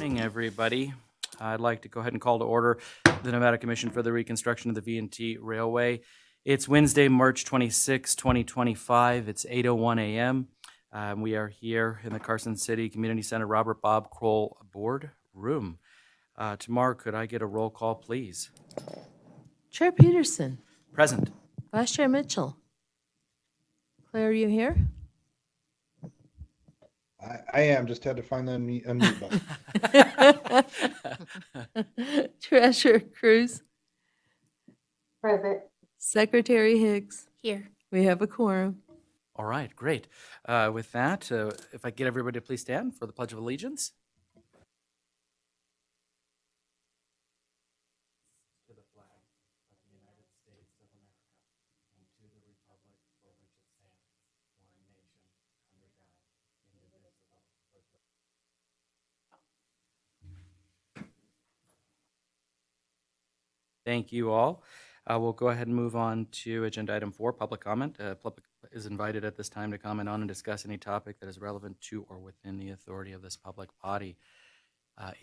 Morning, everybody. I'd like to go ahead and call to order the Nevada Commission for the Reconstruction of the V&T Railway. It's Wednesday, March 26, 2025. It's 8:01 a.m. We are here in the Carson City Community Center Robert Bob Kroll Board Room. Tamar, could I get a roll call, please? Chair Peterson. Present. Vice Chair Mitchell. Claire, are you here? I am. Just had to find the unmute button. Treasurer Cruz. Present. Secretary Higgs. Here. We have a quorum. All right, great. With that, if I get everybody to please stand for the Pledge of Allegiance. To the flag of the United States of America and to the republic for which it stands, one nation, under God, indivisible, with Thank you all. We'll go ahead and move on to agenda item 4, public comment. Public is invited at this time to comment on and discuss any topic that is relevant to or within the authority of this public body.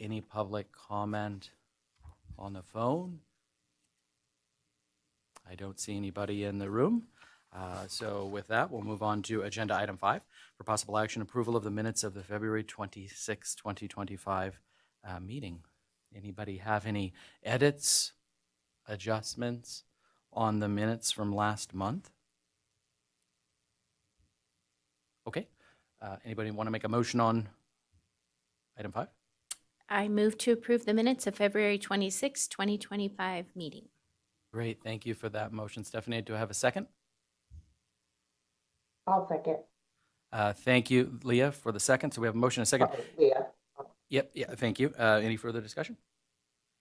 Any public comment on the phone? I don't see anybody in the room. So with that, we'll move on to agenda item 5 for possible action, approval of the minutes of the February 26, 2025 meeting. Anybody have any edits, adjustments on the minutes from last month? Okay. Anybody want to make a motion on item 5? I move to approve the minutes of February 26, 2025 meeting. Great. Thank you for that motion, Stephanie. Do I have a second? I'll second. Thank you, Leah, for the second. So we have a motion and a second. Leah. Yep. Yeah. Thank you. Any further discussion?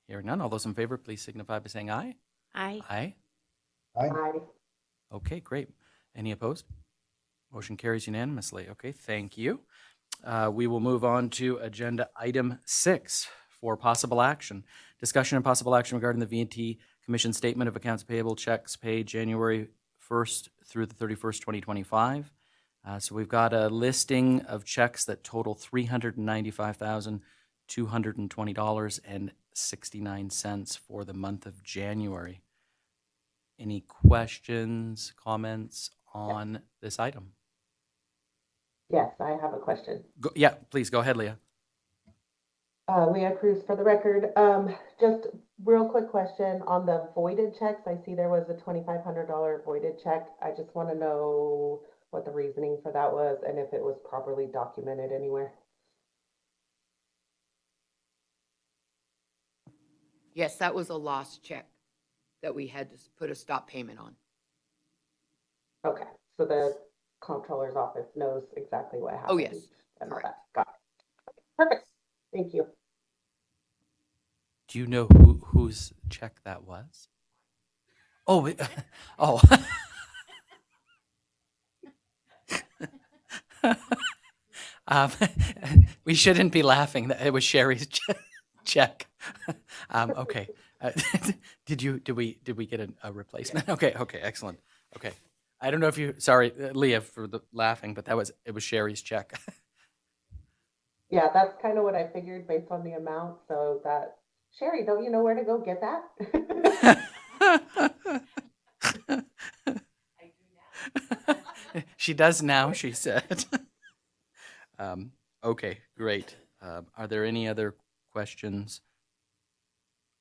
Hearing none. All those in favor, please signify by saying aye. Aye. Aye. Aye. Okay, great. Any opposed? Motion carries unanimously. Okay, thank you. We will move on to agenda item 6 for possible action. Discussion and possible action regarding the V&T Commission Statement of Accounts Payable checks paid January 1st through the 31st, 2025. So we've got a listing of checks that total $395,220.69 for the month of January. Any questions, comments on this item? Yes, I have a question. Yeah, please go ahead, Leah. Leah Cruz for the record. Just real quick question on the voided checks. I see there was a $2,500 voided check. I just want to know what the reasoning for that was and if it was properly documented anywhere. Yes, that was a lost check that we had to put a stop payment on. Okay, so the comptroller's office knows exactly what happened. Oh, yes, and all correct. that. Got it. Perfect. Thank you. Do you know whose check that was? Oh, oh. We shouldn't be laughing. It was Sherry's check. Okay. Did we get a replacement? Okay. Excellent. Okay. I don't know if you, sorry, Leah, for the laughing, but it was Sherry's check. Yeah, that's kind of what I figured based on the amount. So that, Sherry, don't you know where to go get that? She does now, she said. Okay, great. Are there any other questions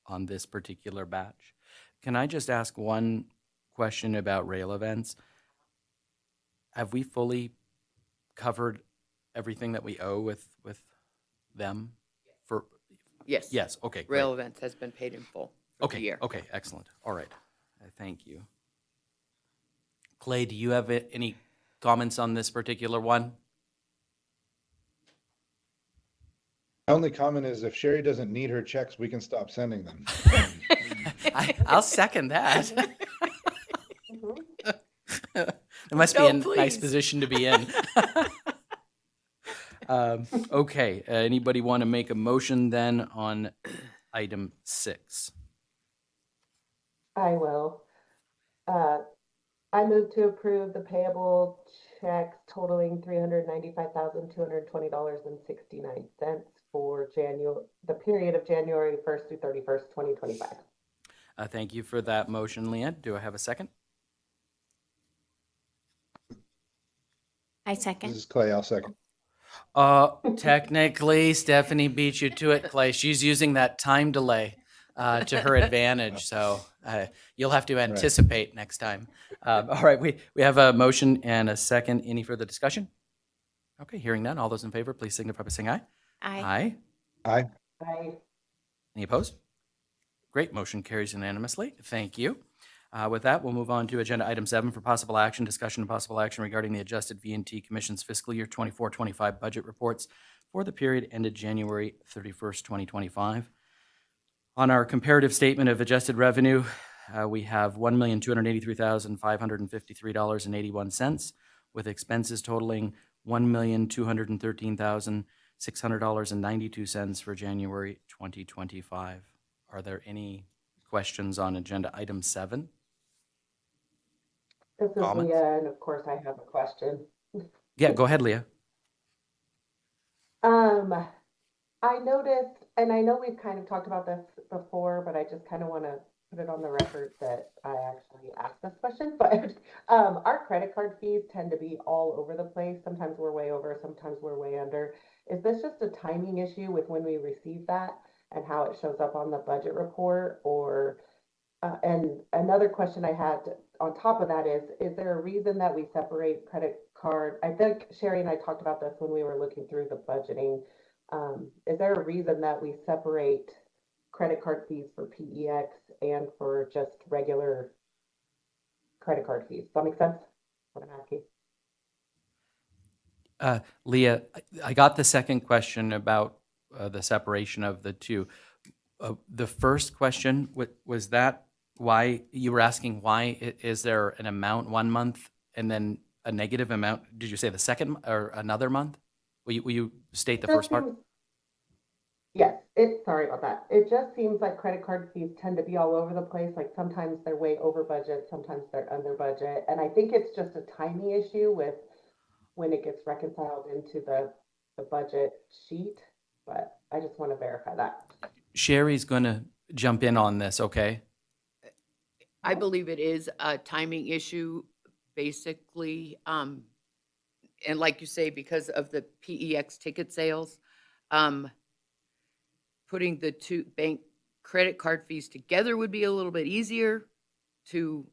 on this particular batch? Can I just ask one question about rail events? Have we fully covered everything that we owe with them? For Yes. Yes, okay, great. Rail events has been paid in full for the year. Okay, excellent. All right. Thank you. Clay, do you have any comments on this particular one? My only comment is if Sherry doesn't need her checks, we can stop sending them. I'll second that. Mhm. It must be No, a nice please. position to be in. Okay, anybody want to make a motion then on item 6? I will. Uh, I move to approve the payable checks totaling $395,220.69 for the period of January 1st through 31st, 2025. Thank you for that motion, Leanne. Do I have a second? I This second. is Clay, I'll second. Technically, Stephanie beat you to it, Clay. She's using that time delay to her advantage, so you'll have to anticipate next time. All right, we have a motion and a second. Any further discussion? Okay, hearing none. All those in favor, please signify by saying aye. Aye. Aye. Any opposed? Great, motion carries unanimously. Thank you. With that, we'll move on to agenda item 7 for possible action, discussion and possible action regarding the adjusted V&T Commission's fiscal year 24-25 budget reports for the period ended January 31st, 2025. On our comparative statement of adjusted revenue, we have $1,283,553.81, with expenses totaling $1,213,600.92 for January 2025. Are there any questions on agenda item 7? This is Comments? Leah, and of course I have a question. Yeah, go ahead, Leah. I noticed, and I know we've kind of talked about this before, but I just kind of want to put it on the record that I actually asked this question, but our credit card fees tend to be all over the place. Sometimes we're way over, sometimes we're way under. Is this just a timing issue with when we receive that and how it shows up on the budget report? Or, and another question I had on top of that is there a reason that we separate credit card? I think Sherry and I talked about this when we were looking through the budgeting. Is there a reason that we separate credit card fees for PEX and for just regular credit card fees? Does that make sense? What I'm asking. Leah, I got the second question about the separation of the two. The first question, was that why you were asking why is there an amount 1 month and then a negative amount? Did you say the second or another month? Will you state the first part? Yes, sorry about that. It just seems like credit card fees tend to be all over the place. Like sometimes they're way over budget, sometimes they're under budget. And I think it's just a timing issue with when it gets reconciled into the budget sheet. But I just want to verify that. Sherry's going to jump in on this, okay? I believe it is a timing issue, basically. And like you say, because of the PEX ticket sales, putting the two bank credit card fees together would be a little bit easier to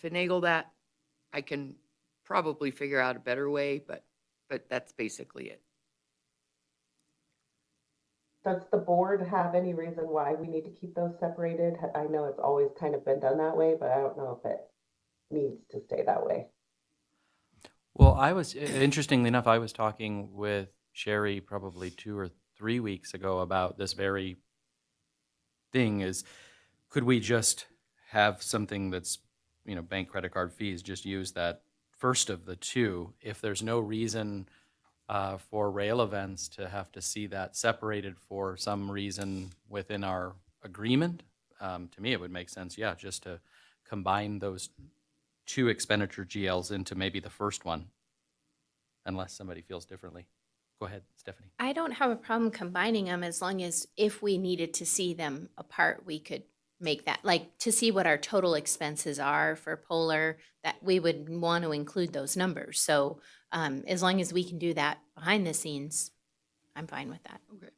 finagle that. I can probably figure out a better way, but that's basically it. Does the board have any reason why we need to keep those separated? I know it's always kind of been done that way, but I don't know if it needs to stay that way. Well, interestingly enough, I was talking with Sherry probably 2 or 3 weeks ago about this very thing is, could we just have something that's, bank credit card fees, just use that first of the two if there's no reason for rail events to have to see that separated for some reason within our agreement. To me, it would make sense, just to combine those 2 expenditure GLs into maybe the first one, unless somebody feels differently. Go ahead, Stephanie. I don't have a problem combining them as long as if we needed to see them apart, we could make that, like to see what our total expenses are for Polar, that we would want to include those numbers. So as long as we can do that behind the scenes, I'm fine with that. Okay.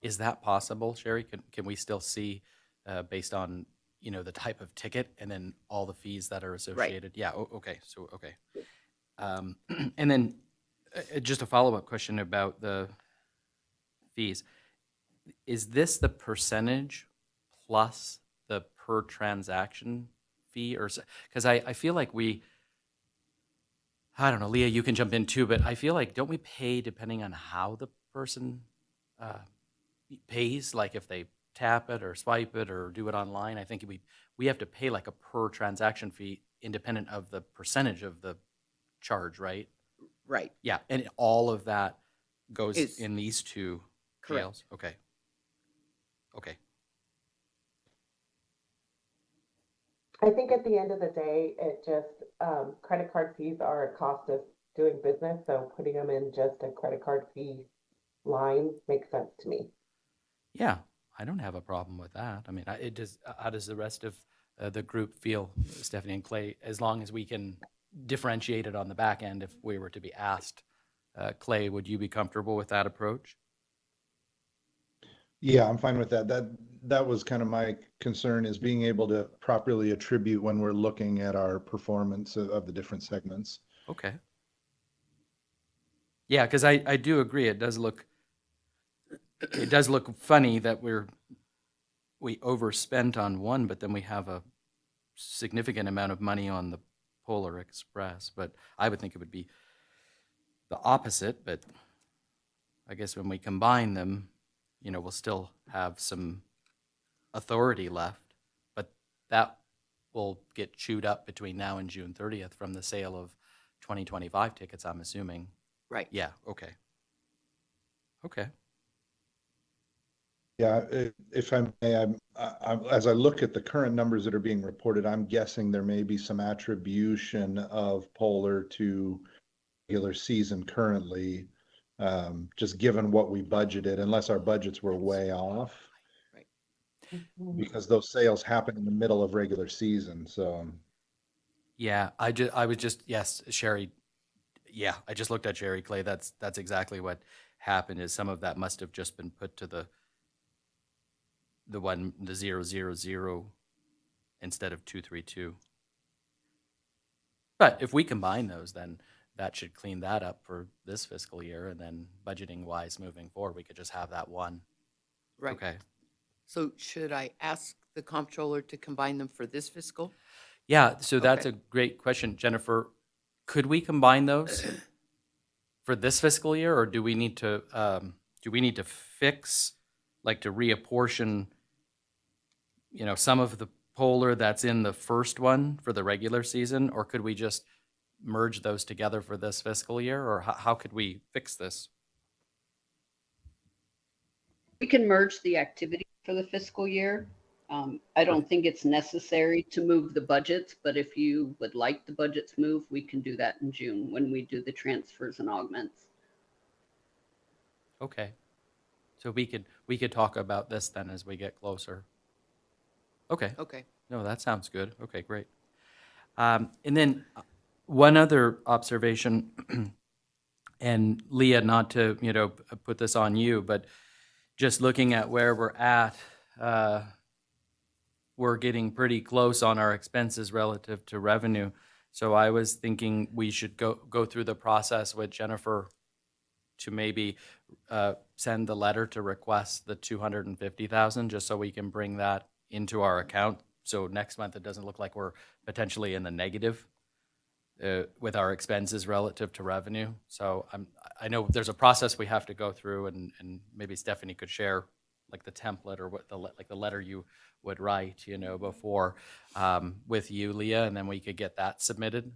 Is that possible, Sherry? Can we still see based on, the type of ticket and then all the fees that are associated? Yeah, okay, so, okay. And then just a follow-up question about the fees. Is this the percentage plus the per transaction fee? Or because I feel like I don't know, Leah, you can jump in too, but I feel like, don't we pay depending on how the person pays? Like if they tap it or swipe it or do it online, I think we have to pay like a per transaction fee independent of the percentage of the charge, right? Right, Yeah, and all of that goes Is- in these two correct. jails? Okay. Okay, I think at the end of the day, it just, credit card fees are a cost of doing business, so putting them in just a credit card fee line makes sense to me. yeah, I don't have a problem with that. I mean, it does, how does the rest of the group feel, Stephanie and Clay, as long as we can differentiate it on the back end if we were to be asked? Clay, would you be comfortable with that approach? Yeah, I'm fine with that. That was kind of my concern, is being able to properly attribute when we're looking at our performance of the different segments. Okay. Yeah, because I do agree, it does look funny that we overspent on one, but then we have a significant amount of money on the Polar Express. But I would think it would be the opposite, but I guess when we combine them, we'll still have some authority left, but that will get chewed up between now and June 30th from the sale of 2025 tickets, I'm assuming. Right. Yeah, okay. Okay. Yeah, if I may, as I look at the current numbers that are being reported, I'm guessing there may be some attribution of Polar to regular season currently, just given what we budgeted, unless our budgets were way off, because those sales happen in the middle of regular season, so. Yeah, yes, Sherry. Yeah, I just looked at Sherry, Clay. That's exactly what happened. Is some of that must have just been put to the 000 instead of 232. But if we combine those, then that should clean that up for this fiscal year, and then budgeting wise moving forward, we could just have that one. Right. Okay. So should I ask the comptroller to combine them for this fiscal? Yeah, so that's Okay. a great question, Jennifer. Could we combine those for this fiscal year, or do we need to fix, like to reapportion, some of the Polar that's in the first one for the regular season, or could we just merge those together for this fiscal year, or how could we fix this? We can merge the activity for the fiscal year. I don't think it's necessary to move the budgets, but if you would like the budgets moved, we can do that in June when we do the transfers and augments. Okay. So we could talk about this then as we get closer. Okay. Okay. No, that sounds good. Okay, great. And then one other observation, and Leah, not to, put this on you, but just looking at where we're at, we're getting pretty close on our expenses relative to revenue. So I was thinking we should go through the process with Jennifer to maybe send the letter to request the 250,000, just so we can bring that into our account. So next month, it doesn't look like we're potentially in the negative with our expenses relative to revenue. So I know there's a process we have to go through, and maybe Stephanie could share like the template or what the letter you would write, before with you, Leah, and then we could get that submitted.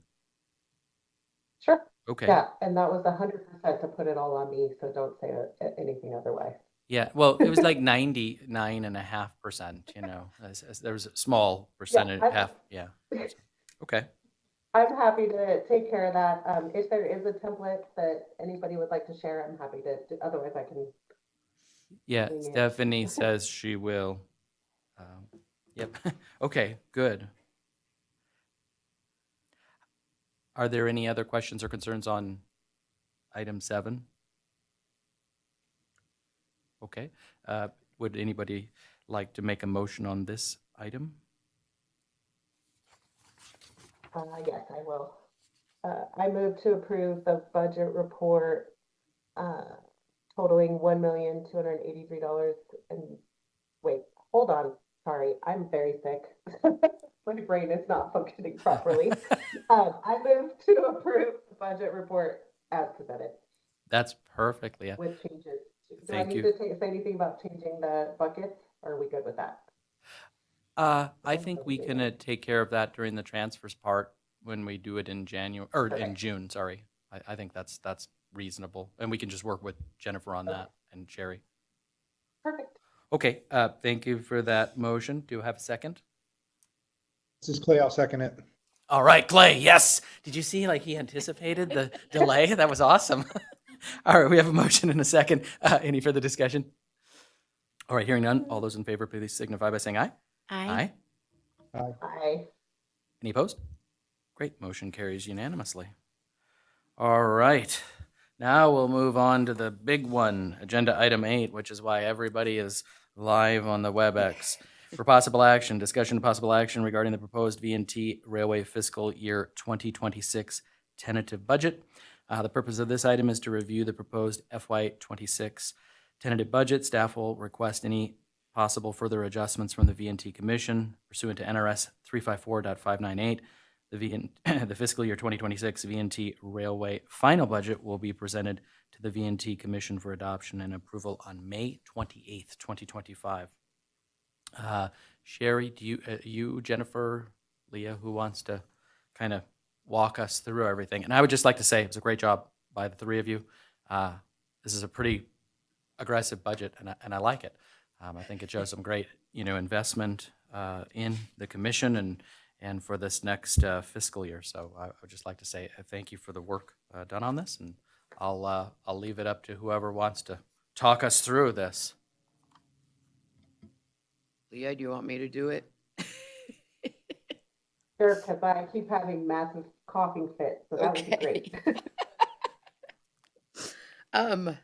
Sure. Okay. Yeah, and that was 100% to put it all on me, so don't say anything otherwise. Yeah, well, it was like 99.5%, there was a small percentage, I- half, yeah. Okay, I'm happy to take care of that. If there is a template that anybody would like to share, I'm happy to, otherwise I can. yeah, Yeah. Stephanie says she will. Yep, okay, good. Are there any other questions or concerns on item 7? Okay, would anybody like to make a motion on this item? Yes, I will. I move to approve the budget report totaling $1,283 and wait, hold on. Sorry, I'm very sick. My brain is not functioning properly. I move to approve the budget report as presented That's perfect, Leah. with changes. Do I Thank need you. to say anything about changing the buckets, or are we good with that? I think we can take care of that during the transfers part when we do it in January, or in Okay. June, sorry. I think that's reasonable, and we can just work with Jennifer on that and Sherry. Perfect. Okay, thank you for that motion. Do you have a second? This is Clay, I'll second it. All right, Clay, yes. Did you see, like, he anticipated the delay? That was awesome. All right, we have a motion and a second. Any further discussion? All right, hearing none. All those in favor, please signify by saying aye. Aye. Aye. Any opposed? Great, motion carries unanimously. All right, now we'll move on to the big one, agenda item 8, which is why everybody is live on the WebEx. For possible action, discussion of possible action regarding the proposed V&T Railway fiscal year 2026 tentative budget. The purpose of this item is to review the proposed FY26 tentative budget. Staff will request any possible further adjustments from the V&T Commission pursuant to NRS 354.598. The fiscal year 2026 V&T Railway final budget will be presented to the V&T Commission for adoption and approval on May 28th, 2025. Sherry, do you, Jennifer, Leah, who wants to kind of walk us through everything? And I would just like to say it was a great job by the three of you. This is a pretty aggressive budget, and I like it. I think it shows some great, investment in the commission and for this next fiscal year. So I would just like to say thank you for the work done on this, and I'll leave it up to whoever wants to talk us through this. Leah, do you want me to do it? Sure, because I keep having massive coughing fits, so that would be great. I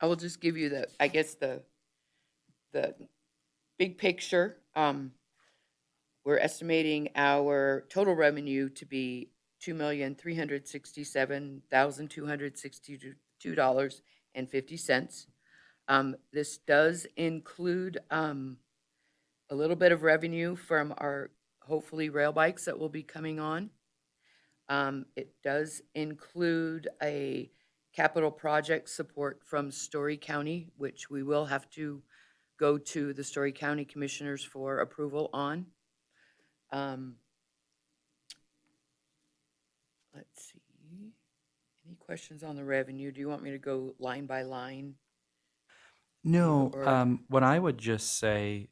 will just give you the big picture. We're estimating our total revenue to be $2,367,262.50. This does include a little bit of revenue from our hopefully rail bikes that will be coming on. It does include a capital project support from Story County, which we will have to go to the Story County Commissioners for approval on. Let's see. Any questions on the revenue? Do you want me to go line by line? No, Or- what I would just say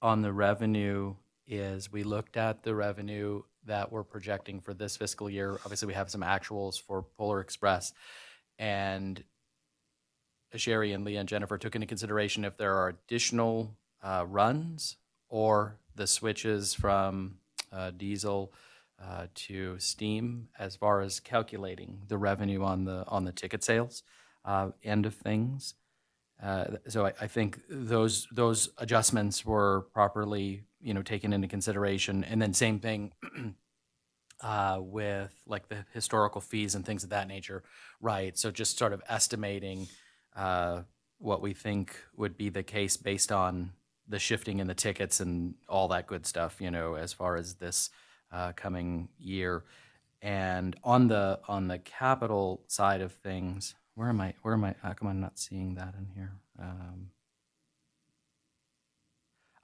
on the revenue is we looked at the revenue that we're projecting for this fiscal year. Obviously, we have some actuals for Polar Express. And Sherry and Leah and Jennifer took into consideration if there are additional runs or the switches from diesel to steam as far as calculating the revenue on the ticket sales end of things. So I think those adjustments were properly taken into consideration. And then same thing with like the historical fees and things of that nature, right? So just sort of estimating what we think would be the case based on the shifting in the tickets and all that good stuff, as far as this coming year. And on the capital side of things, where am I? How come I'm not seeing that in here?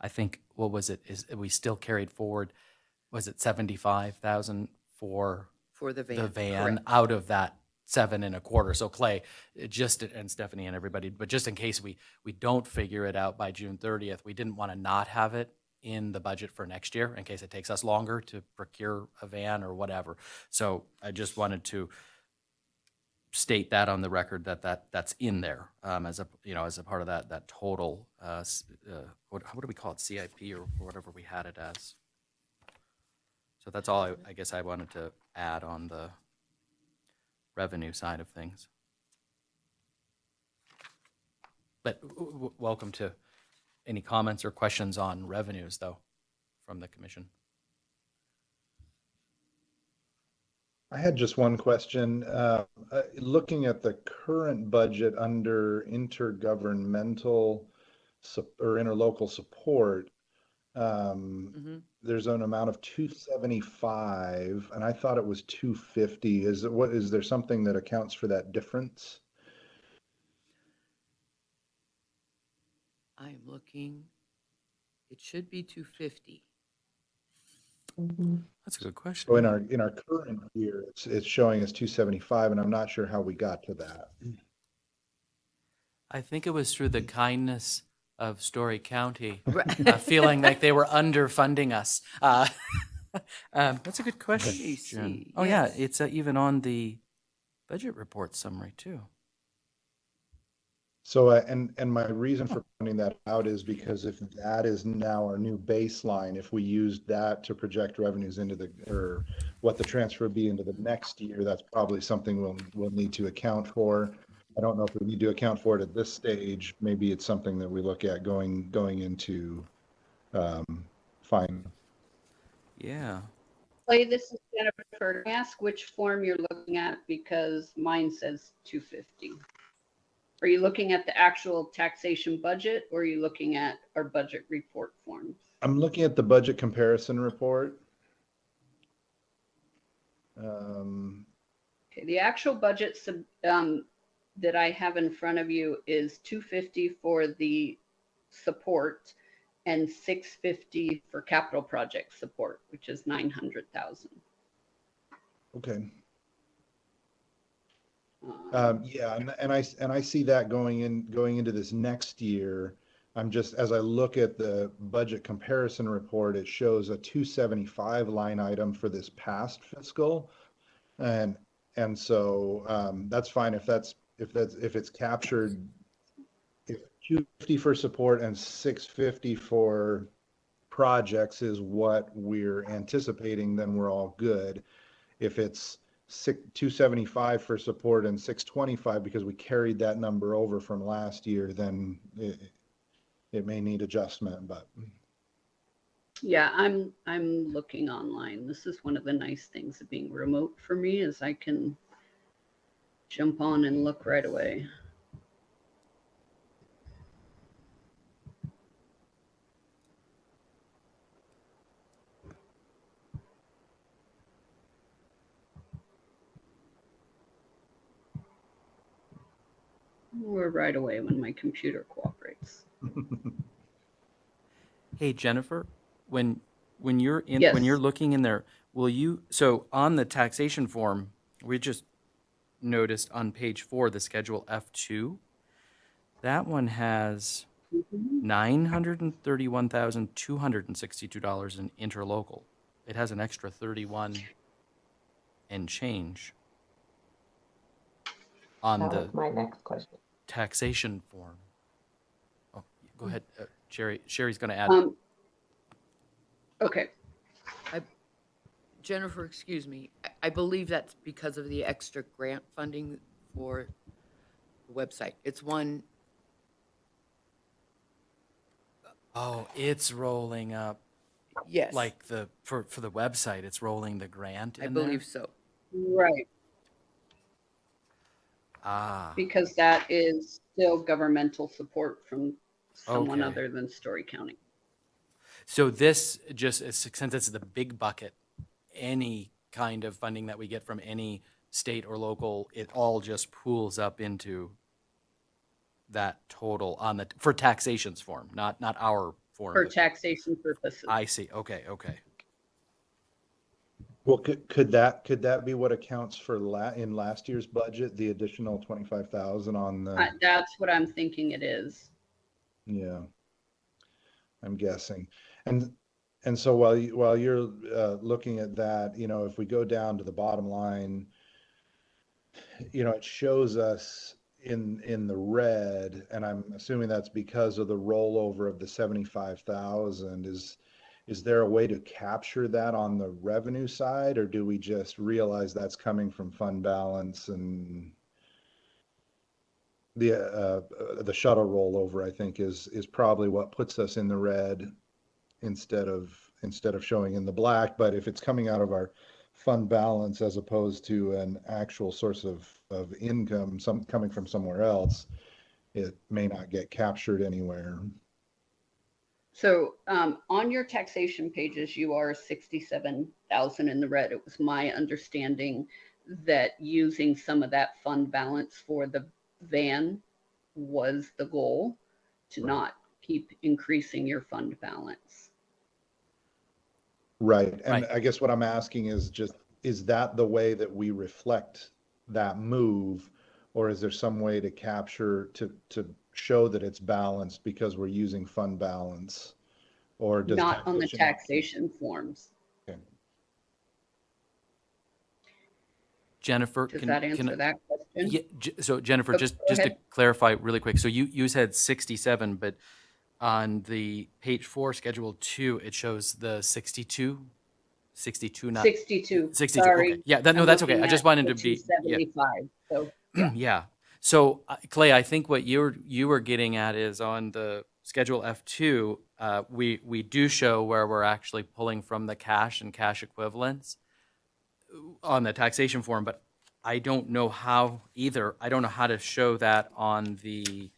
I think, what was it? Is we still carried forward, was it 75,000 for For the the van correct. out of that 7.25? So Clay, and Stephanie and everybody, but just in case we don't figure it out by June 30th, we didn't want to not have it in the budget for next year in case it takes us longer to procure a van or whatever. So I just wanted to state that on the record that's in there as a part of that total. What do we call it? CIP or whatever we had it as. So that's all I guess I wanted to add on the revenue side of things. But welcome to any comments or questions on revenues, though, from the commission. I had just one question. Looking at the current budget under intergovernmental or interlocal support, Mhm. There's an amount of 275, and I thought it was 250. Is there something that accounts for that difference? I am looking. It should be 250. That's a good question. So in our current year, it's showing us 275, and I'm not sure how we got to that. I think it was through the kindness of Story County, Right. feeling like they were underfunding us. That's a good question. see, Oh, yeah, yes. it's even on the budget report summary, too. So, and my reason for pointing that out is because if that is now our new baseline, if we used that to project revenues or what the transfer would be into the next year, that's probably something we'll need to account for. I don't know if we need to account for it at this stage. Maybe it's something that we look at going into fine. Yeah. Clay, this is Jennifer. Can I ask which form you're looking at because mine says 250. Are you looking at the actual taxation budget or are you looking at our budget report forms? I'm looking at the budget comparison report. Okay, the actual budget that I have in front of you is 250 for the support and 650 for capital project support, which is 900,000. Okay. Um, Yeah, and I see that going into this next year. I'm just, as I look at the budget comparison report, it shows a 275 line item for this past fiscal. And so that's fine if it's captured, if 250 for support and 650 for projects is what we're anticipating, then we're all good. If it's 275 for support and 625 because we carried that number over from last year, then it may need adjustment, but yeah, I'm looking online. This is one of the nice things of being remote for me is I can jump on and look right away. Or right away when my computer cooperates. Hey, Jennifer, when you're Yes. when you're looking in there, so on the taxation form, we just noticed on page 4, the schedule F2, that one has $931,262 in interlocal. It has an extra 31 and change on That the was my next question. taxation form. Oh, go ahead, Sherry's going to add. Okay. Jennifer, excuse me. I believe that's because of the extra grant funding for the website. It's one. Oh, it's rolling up Yes. like for the website. It's rolling the grant I in believe there. so. Right. Ah, Because that is still governmental support from someone Okay. other than Story County. so this since it's the big bucket, any kind of funding that we get from any state or local, it all just pools up into that total for taxation's form, not our form. For but- taxation purposes. I see. Okay. well, could that be what accounts for in last year's budget, the additional 25,000 on the, That's what I'm thinking it is. yeah, I'm guessing. And so while you're looking at that, if we go down to the bottom line, it shows us in the red, and I'm assuming that's because of the rollover of the 75,000. Is there a way to capture that on the revenue side, or do we just realize that's coming from fund balance and the shuttle rollover, I think is probably what puts us in the red instead of showing in the black. But if it's coming out of our fund balance as opposed to an actual source of income, coming from somewhere else, it may not get captured anywhere. So on your taxation pages, you are 67,000 in the red. It was my understanding that using some of that fund balance for the van was the goal, to Right. not keep increasing your fund balance. Right. And Right. I guess what I'm asking is just, is that the way that we reflect that move? Or is there some way to capture, to show that it's balanced because we're using fund balance? Or does Not on the taxation? taxation forms. Okay. Jennifer, Does can, that can, answer that question? yeah, so Jennifer, Oh, just, go just to ahead. clarify really quick, so you said 67, but on the page 4, schedule 2, it shows the 62, not 62, 62. Okay. sorry. Yeah, that, no, I'm that's okay. looking I just at wanted the to be, yeah. 275. So, yeah. Yeah. So Clay, I think what you were getting at is on the schedule F2, we do show where we're actually pulling from the cash and cash equivalents on the taxation form, but I don't know how either. I don't know how to show that on the,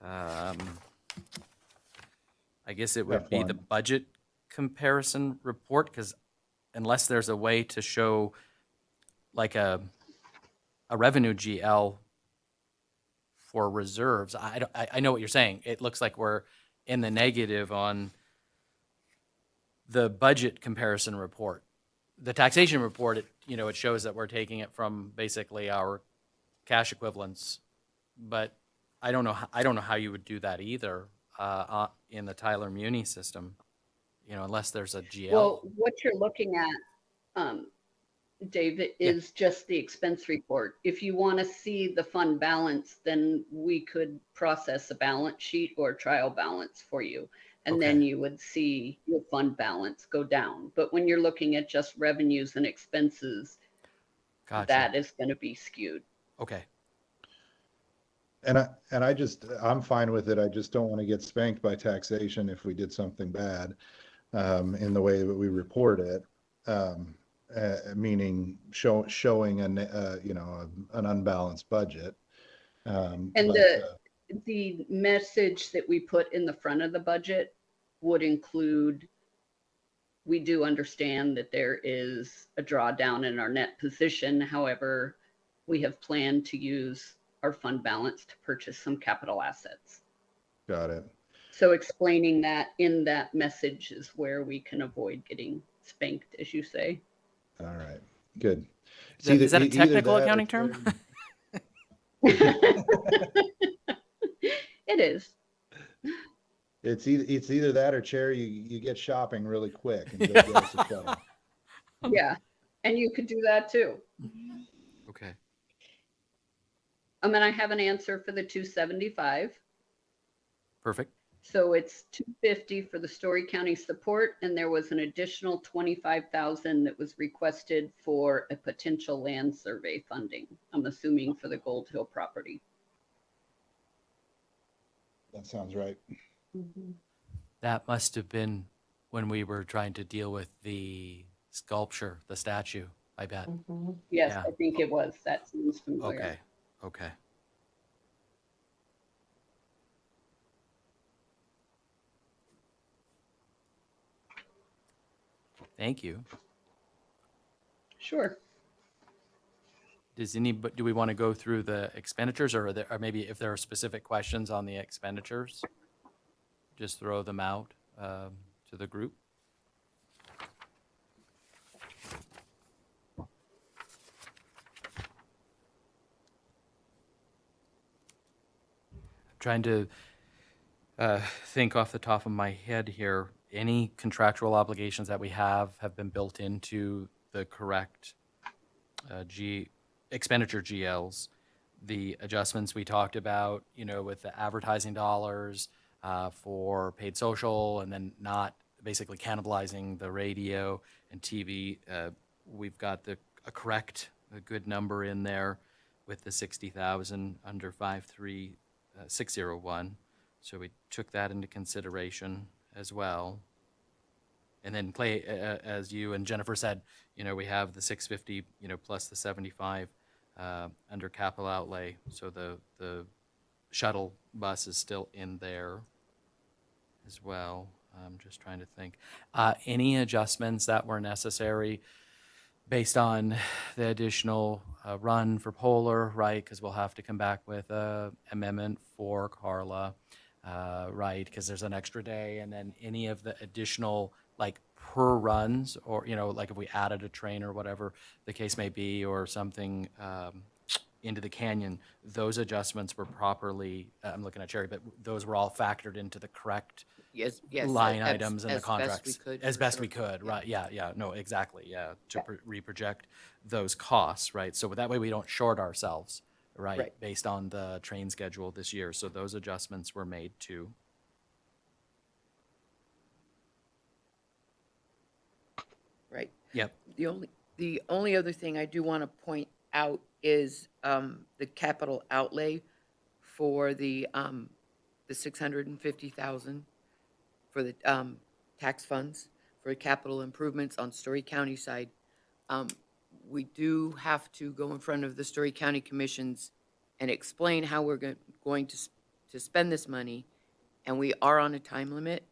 I guess it would be the F1. budget comparison report, because unless there's a way to show like a revenue GL for reserves, I know what you're saying. It looks like we're in the negative on the budget comparison report. The taxation report, it shows that we're taking it from basically our cash equivalents, but I don't know how you would do that either in the Tyler Muni system, unless there's a GL. Well, what you're looking at, David, Yeah. is just the expense report. If you want to see the fund balance, then we could process a balance sheet or trial balance for you. And then Okay. you would see your fund balance go down. But when you're looking at just revenues and expenses, Gotcha. that is going to be skewed. Okay. And I'm fine with it. I just don't want to get spanked by taxation if we did something bad, in the way that we report it. Meaning showing an unbalanced budget. And But, the message that we put in the front of the budget would include, we do understand that there is a drawdown in our net position. However, we have planned to use our fund balance to purchase some capital assets. got it. So explaining that in that message is where we can avoid getting spanked, as you say. All right, good. Is that a Either technical that or accounting term? It is. It's either that or Cherry, you get shopping really quick and go get us a shuttle. Yeah. And you could do that too. Okay. And I have an answer for the 275. Perfect. So it's 250 for the Story County support, and there was an additional 25,000 that was requested for a potential land survey funding. I'm assuming for the Gold Hill property. That sounds right. That must have been when we were trying to deal with the sculpture, the statue, I bet. Yes, Yeah. I think it was. That seems familiar. Okay. Okay. Thank you. Sure. Do we want to go through the expenditures, or or maybe if there are specific questions on the expenditures, just throw them out to the group? Trying to think off the top of my head here. Any contractual obligations that we have been built into the correct expenditure GLs. The adjustments we talked about, with the advertising dollars for paid social, and then not basically cannibalizing the radio and TV. We've got a good number in there with the 60,000 under 53601. So we took that into consideration as well. And then Clay, as you and Jennifer said, we have the 650, plus the 75 under capital outlay. So the shuttle bus is still in there. as well. I'm just trying to think. Any adjustments that were necessary based on the additional run for Polar, right? Because we'll have to come back with a amendment for Carla, right? Because there's an extra day, and then any of the additional like per runs, or like if we added a train or whatever the case may be, or something into the canyon, those adjustments were properly. I'm looking at Cherry, but those were all factored into the correct Yes, line items in the as best contracts we could. as for best sure. we could, Yeah. right? Yeah, no, exactly, yeah, to Yeah. reproject those costs, right? So that way we don't short ourselves, right? Right. Based on the train schedule this year. So those adjustments were made too. Right. Yep. The only other thing I do want to point out is the capital outlay for the 650,000 for the tax funds for capital improvements on Story County side. We do have to go in front of the Story County Commissions and explain how we're going to spend this money, and we are on a time limit.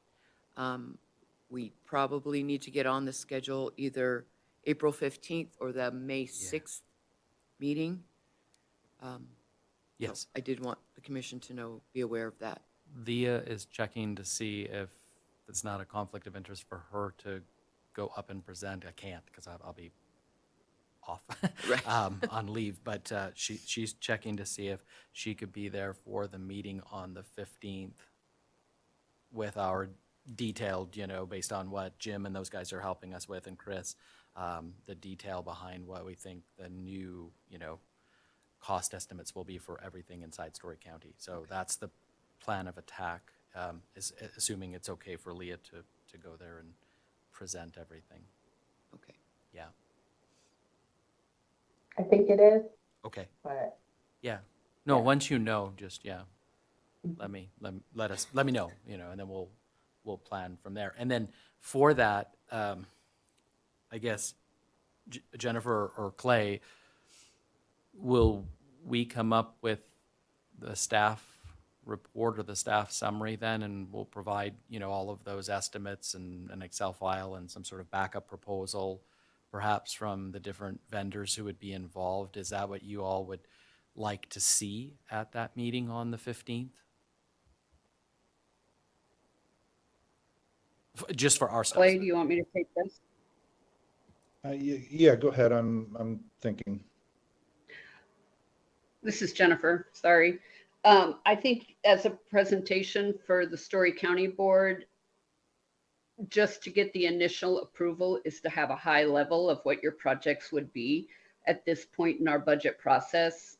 We probably need to get on the schedule either April 15th or the May 6th meeting. So Yes. I did want the commission to be aware of that. Leah is checking to see if it's not a conflict of interest for her to go up and present. I can't because I'll be off Right. on leave, but she's checking to see if she could be there for the meeting on the 15th with our detailed, based on what Jim and those guys are helping us with, and Chris, the detail behind what we think the new, cost estimates will be for everything inside Story County. So that's the plan of attack, is assuming it's okay for Leah to go there and present everything. Okay. Yeah. I think it is, Okay. but Yeah. No, Yeah. once just, yeah, let me know, and then we'll plan from there. And then for that, I guess Jennifer or Clay, will we come up with the staff report or the staff summary then, and we'll provide, all of those estimates and an Excel file and some sort of backup proposal, perhaps from the different vendors who would be involved? Is that what you all would like to see at that meeting on the 15th? Just for our stuff. Clay, do you want me to take this? Yeah, go ahead. I'm thinking. This is Jennifer, sorry. I think as a presentation for the Story County Board, just to get the initial approval is to have a high level of what your projects would be. At this point in our budget process,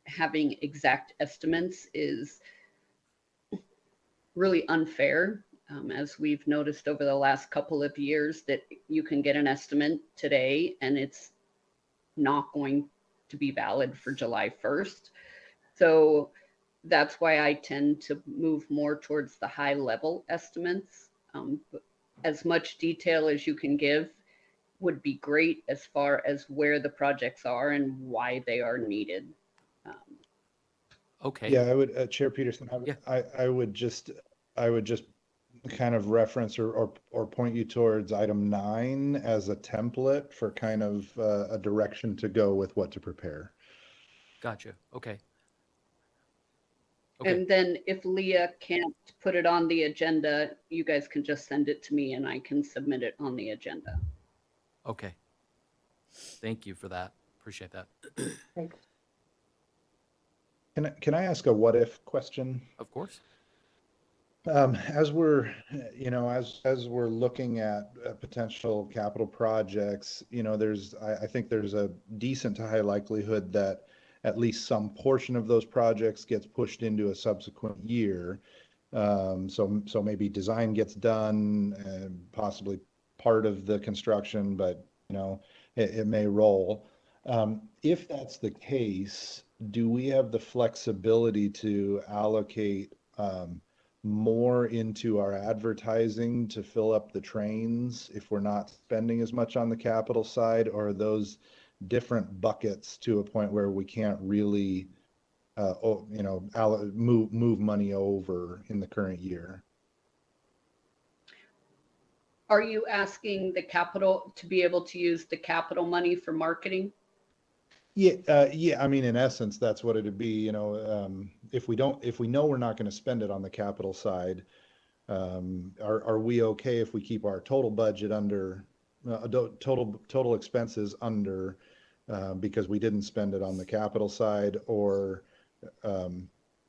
having exact estimates is really unfair. As we've noticed over the last couple of years, that you can get an estimate today and it's not going to be valid for July 1st. So that's why I tend to move more towards the high level estimates. As much detail as you can give would be great as far as where the projects are and why they are needed. Okay. Yeah, I would, Chair Peterson, Yeah. I would just kind of reference or point you towards item 9 as a template for kind of a direction to go with what to prepare. Gotcha. Okay. Okay. And then if Leah can't put it on the agenda, you guys can just send it to me and I can submit it on the agenda. Okay. Thank you for that. Appreciate that. thanks. Can I ask a what if question? Of course. As we're, as we're looking at potential capital projects, I think there's a decent to high likelihood that at least some portion of those projects gets pushed into a subsequent year. So maybe design gets done and possibly part of the construction, but it may roll. If that's the case, do we have the flexibility to allocate more into our advertising to fill up the trains if we're not spending as much on the capital side, or are those different buckets to a point where we can't really move money over in the current year? Are you asking the capital to be able to use the capital money for marketing? Yeah, I mean, in essence, that's what it'd be, if we know we're not gonna spend it on the capital side, are we okay if we keep our total budget under, total expenses under, because we didn't spend it on the capital side, or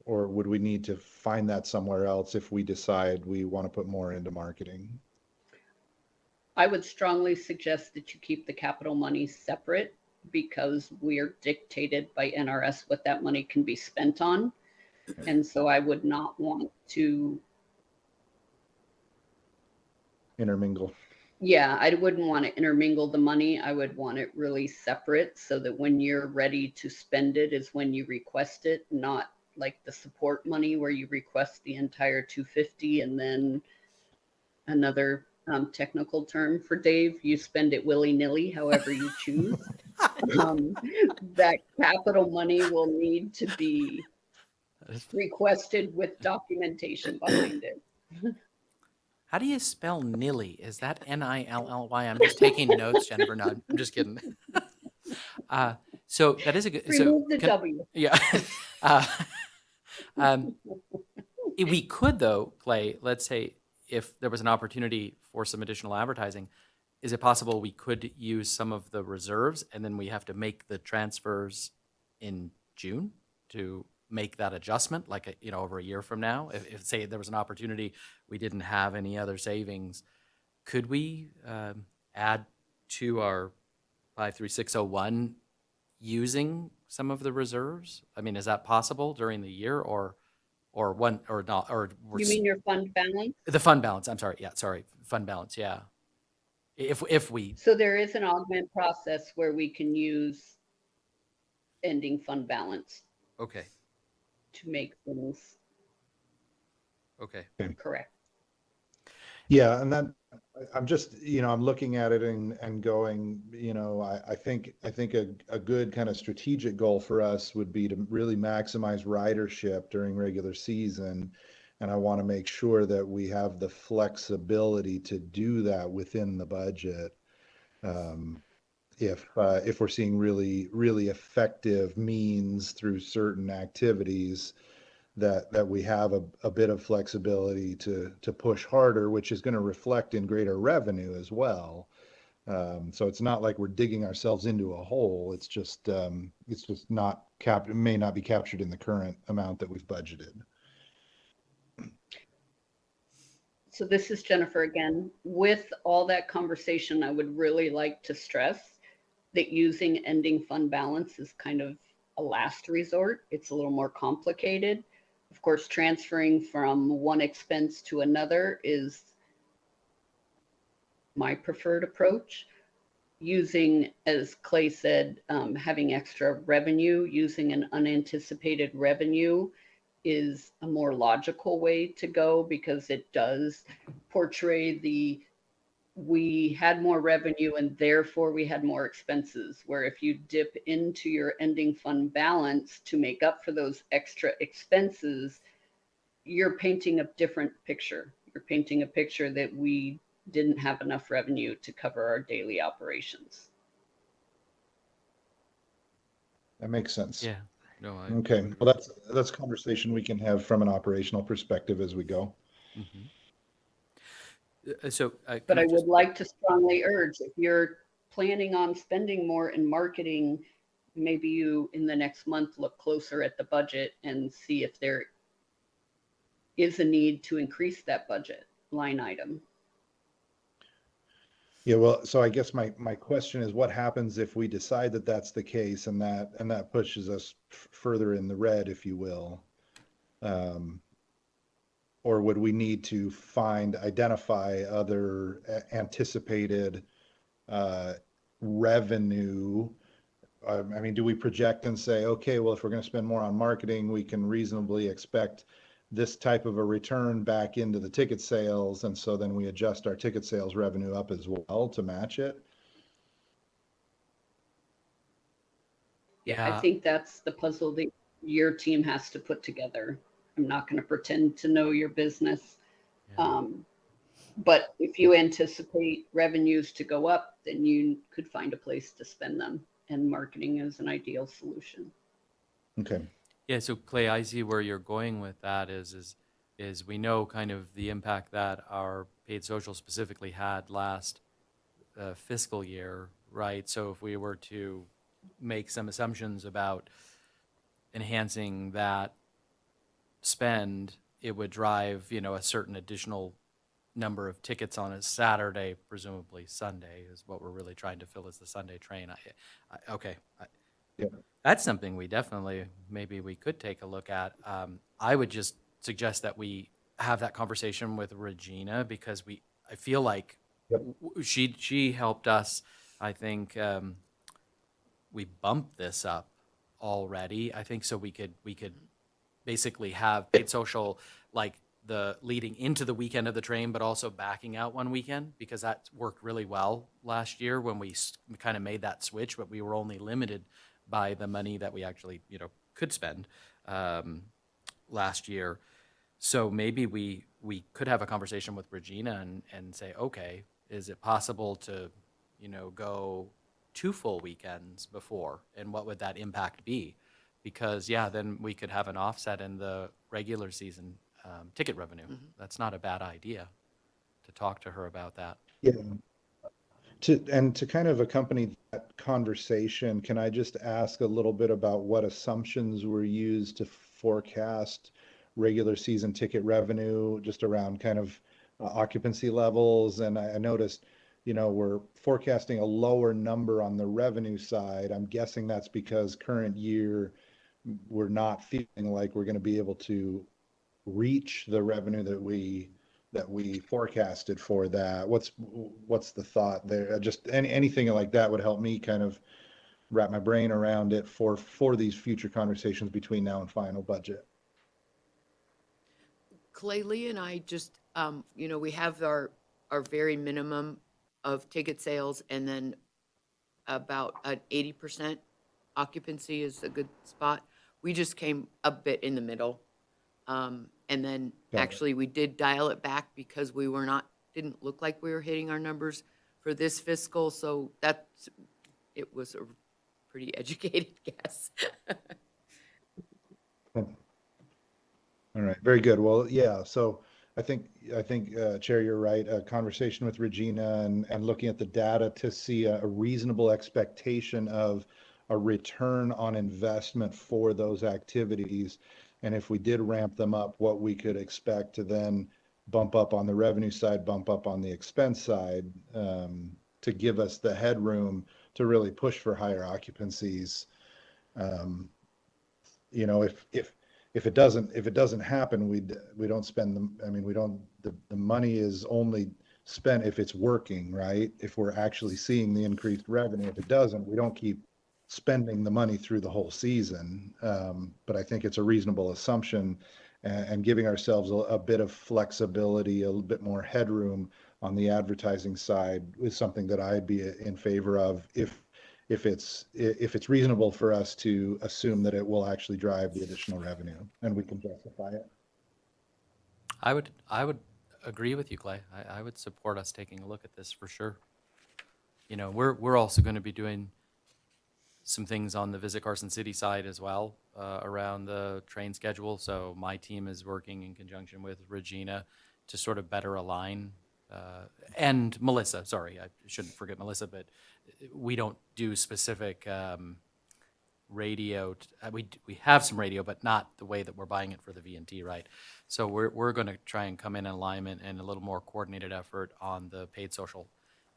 would we need to find that somewhere else if we decide we want to put more into marketing? I would strongly suggest that you keep the capital money separate because we are dictated by NRS what that money can be spent on. And so I would not want to, Intermingle. yeah, I wouldn't want to intermingle the money. I would want it really separate so that when you're ready to spend it is when you request it, not like the support money where you request the entire 250 and then another technical term for Dave, you spend it willy-nilly, however you choose. That capital money will need to be requested with documentation behind it. How do you spell nilly? Is that Nilly? I'm just taking notes, Jennifer. No, I'm just kidding. So that is a good. Remove the W. Yeah. We could though, Clay. Let's say if there was an opportunity for some additional advertising, is it possible we could use some of the reserves and then we have to make the transfers in June to make that adjustment, like over a year from now? If say there was an opportunity, we didn't have any other savings, could we add to our 53601 using some of the reserves? I mean, is that possible during the year or one or not? Or You mean your fund balance? the fund balance? I'm sorry. Yeah, sorry, fund balance. Yeah, if we So there is an augment process where we can use ending fund balance okay. to make things Okay. correct. Yeah, and then I'm just, I'm looking at it and going, I think a good kind of strategic goal for us would be to really maximize ridership during regular season. And I want to make sure that we have the flexibility to do that within the budget. If we're seeing really, really effective means through certain activities, that we have a bit of flexibility to push harder, which is going to reflect in greater revenue as well. So it's not like we're digging ourselves into a hole. It's just not it may not be captured in the current amount that we've budgeted. So this is Jennifer again. With all that conversation, I would really like to stress that using ending fund balance is kind of a last resort. It's a little more complicated. Of course, transferring from one expense to another is my preferred approach. Using, as Clay said, having extra revenue, using an unanticipated revenue is a more logical way to go because it does portray we had more revenue and therefore we had more expenses. Where if you dip into your ending fund balance to make up for those extra expenses, you're painting a different picture. You're painting a picture that we didn't have enough revenue to cover our daily operations. That makes sense. Yeah. No. Okay. Well, that's a conversation we can have from an operational perspective as we go. Mm-hmm. So, but I would like to strongly urge, if you're planning on spending more in marketing, maybe you in the next month look closer at the budget and see if there is a need to increase that budget line item. Yeah, well, so I guess my question is, what happens if we decide that that's the case and that pushes us further in the red, if you will? Or would we need to identify other anticipated revenue? I mean, do we project and say, okay, well, if we're going to spend more on marketing, we can reasonably expect this type of a return back into the ticket sales, and so then we adjust our ticket sales revenue up as well to match it? Yeah, I think that's the puzzle that your team has to put together. I'm not going to pretend to know your business. Yeah. But if you anticipate revenues to go up, then you could find a place to spend them, and marketing is an ideal solution. Okay. Yeah, so Clay, I see where you're going with that is we know kind of the impact that our paid social specifically had last fiscal year, right? So if we were to make some assumptions about enhancing that spend, it would drive, a certain additional number of tickets on a Saturday, presumably Sunday is what we're really trying to fill is the Sunday train. Okay. Yeah. That's something we definitely, maybe we could take a look at. I would just suggest that we have that conversation with Regina because I feel like Yep. she helped us. I think we bumped this up already. I think so we could basically have paid social like the leading into the weekend of the train, but also backing out one weekend because that worked really well last year when we kind of made that switch, but we were only limited by the money that we actually, could spend last year. So maybe we could have a conversation with Regina and say, okay, is it possible to, go 2 full weekends before? And what would that impact be? Because, yeah, then we could have an offset in the regular season ticket revenue. That's not a bad idea to talk to her about that. Yeah. To kind of accompany that conversation, can I just ask a little bit about what assumptions were used to forecast regular season ticket revenue, just around kind of occupancy levels? And I noticed, we're forecasting a lower number on the revenue side. I'm guessing that's because current year we're not feeling like we're going to be able to reach the revenue that we forecasted for that. What's the thought there? Just anything like that would help me kind of wrap my brain around it for these future conversations between now and final budget. Clay, Lee and I just, we have our very minimum of ticket sales, and then about an 80% occupancy is a good spot. We just came a bit in the middle. And then Got it. actually we did dial it back because didn't look like we were hitting our numbers for this fiscal. So it was a pretty educated guess. All right, very good. Well, yeah, so I think, Chair, you're right. A conversation with Regina and looking at the data to see a reasonable expectation of a return on investment for those activities. And if we did ramp them up, what we could expect to then bump up on the revenue side, bump up on the expense side, to give us the headroom to really push for higher occupancies. If it doesn't happen, we don't spend them. I mean, the money is only spent if it's working, right? If we're actually seeing the increased revenue. If it doesn't, we don't keep spending the money through the whole season. But I think it's a reasonable assumption, and giving ourselves a bit of flexibility, a little bit more headroom on the advertising side is something that I'd be in favor of if it's reasonable for us to assume that it will actually drive the additional revenue and we can justify it. I would agree with you, Clay. I would support us taking a look at this for sure. We're also going to be doing some things on the Visit Carson City side as well around the train schedule. So my team is working in conjunction with Regina to sort of better align. And Melissa, sorry, I shouldn't forget Melissa, but we don't do specific radio. We have some radio, but not the way that we're buying it for the V&T, right? So we're going to try and come in alignment and a little more coordinated effort on the paid social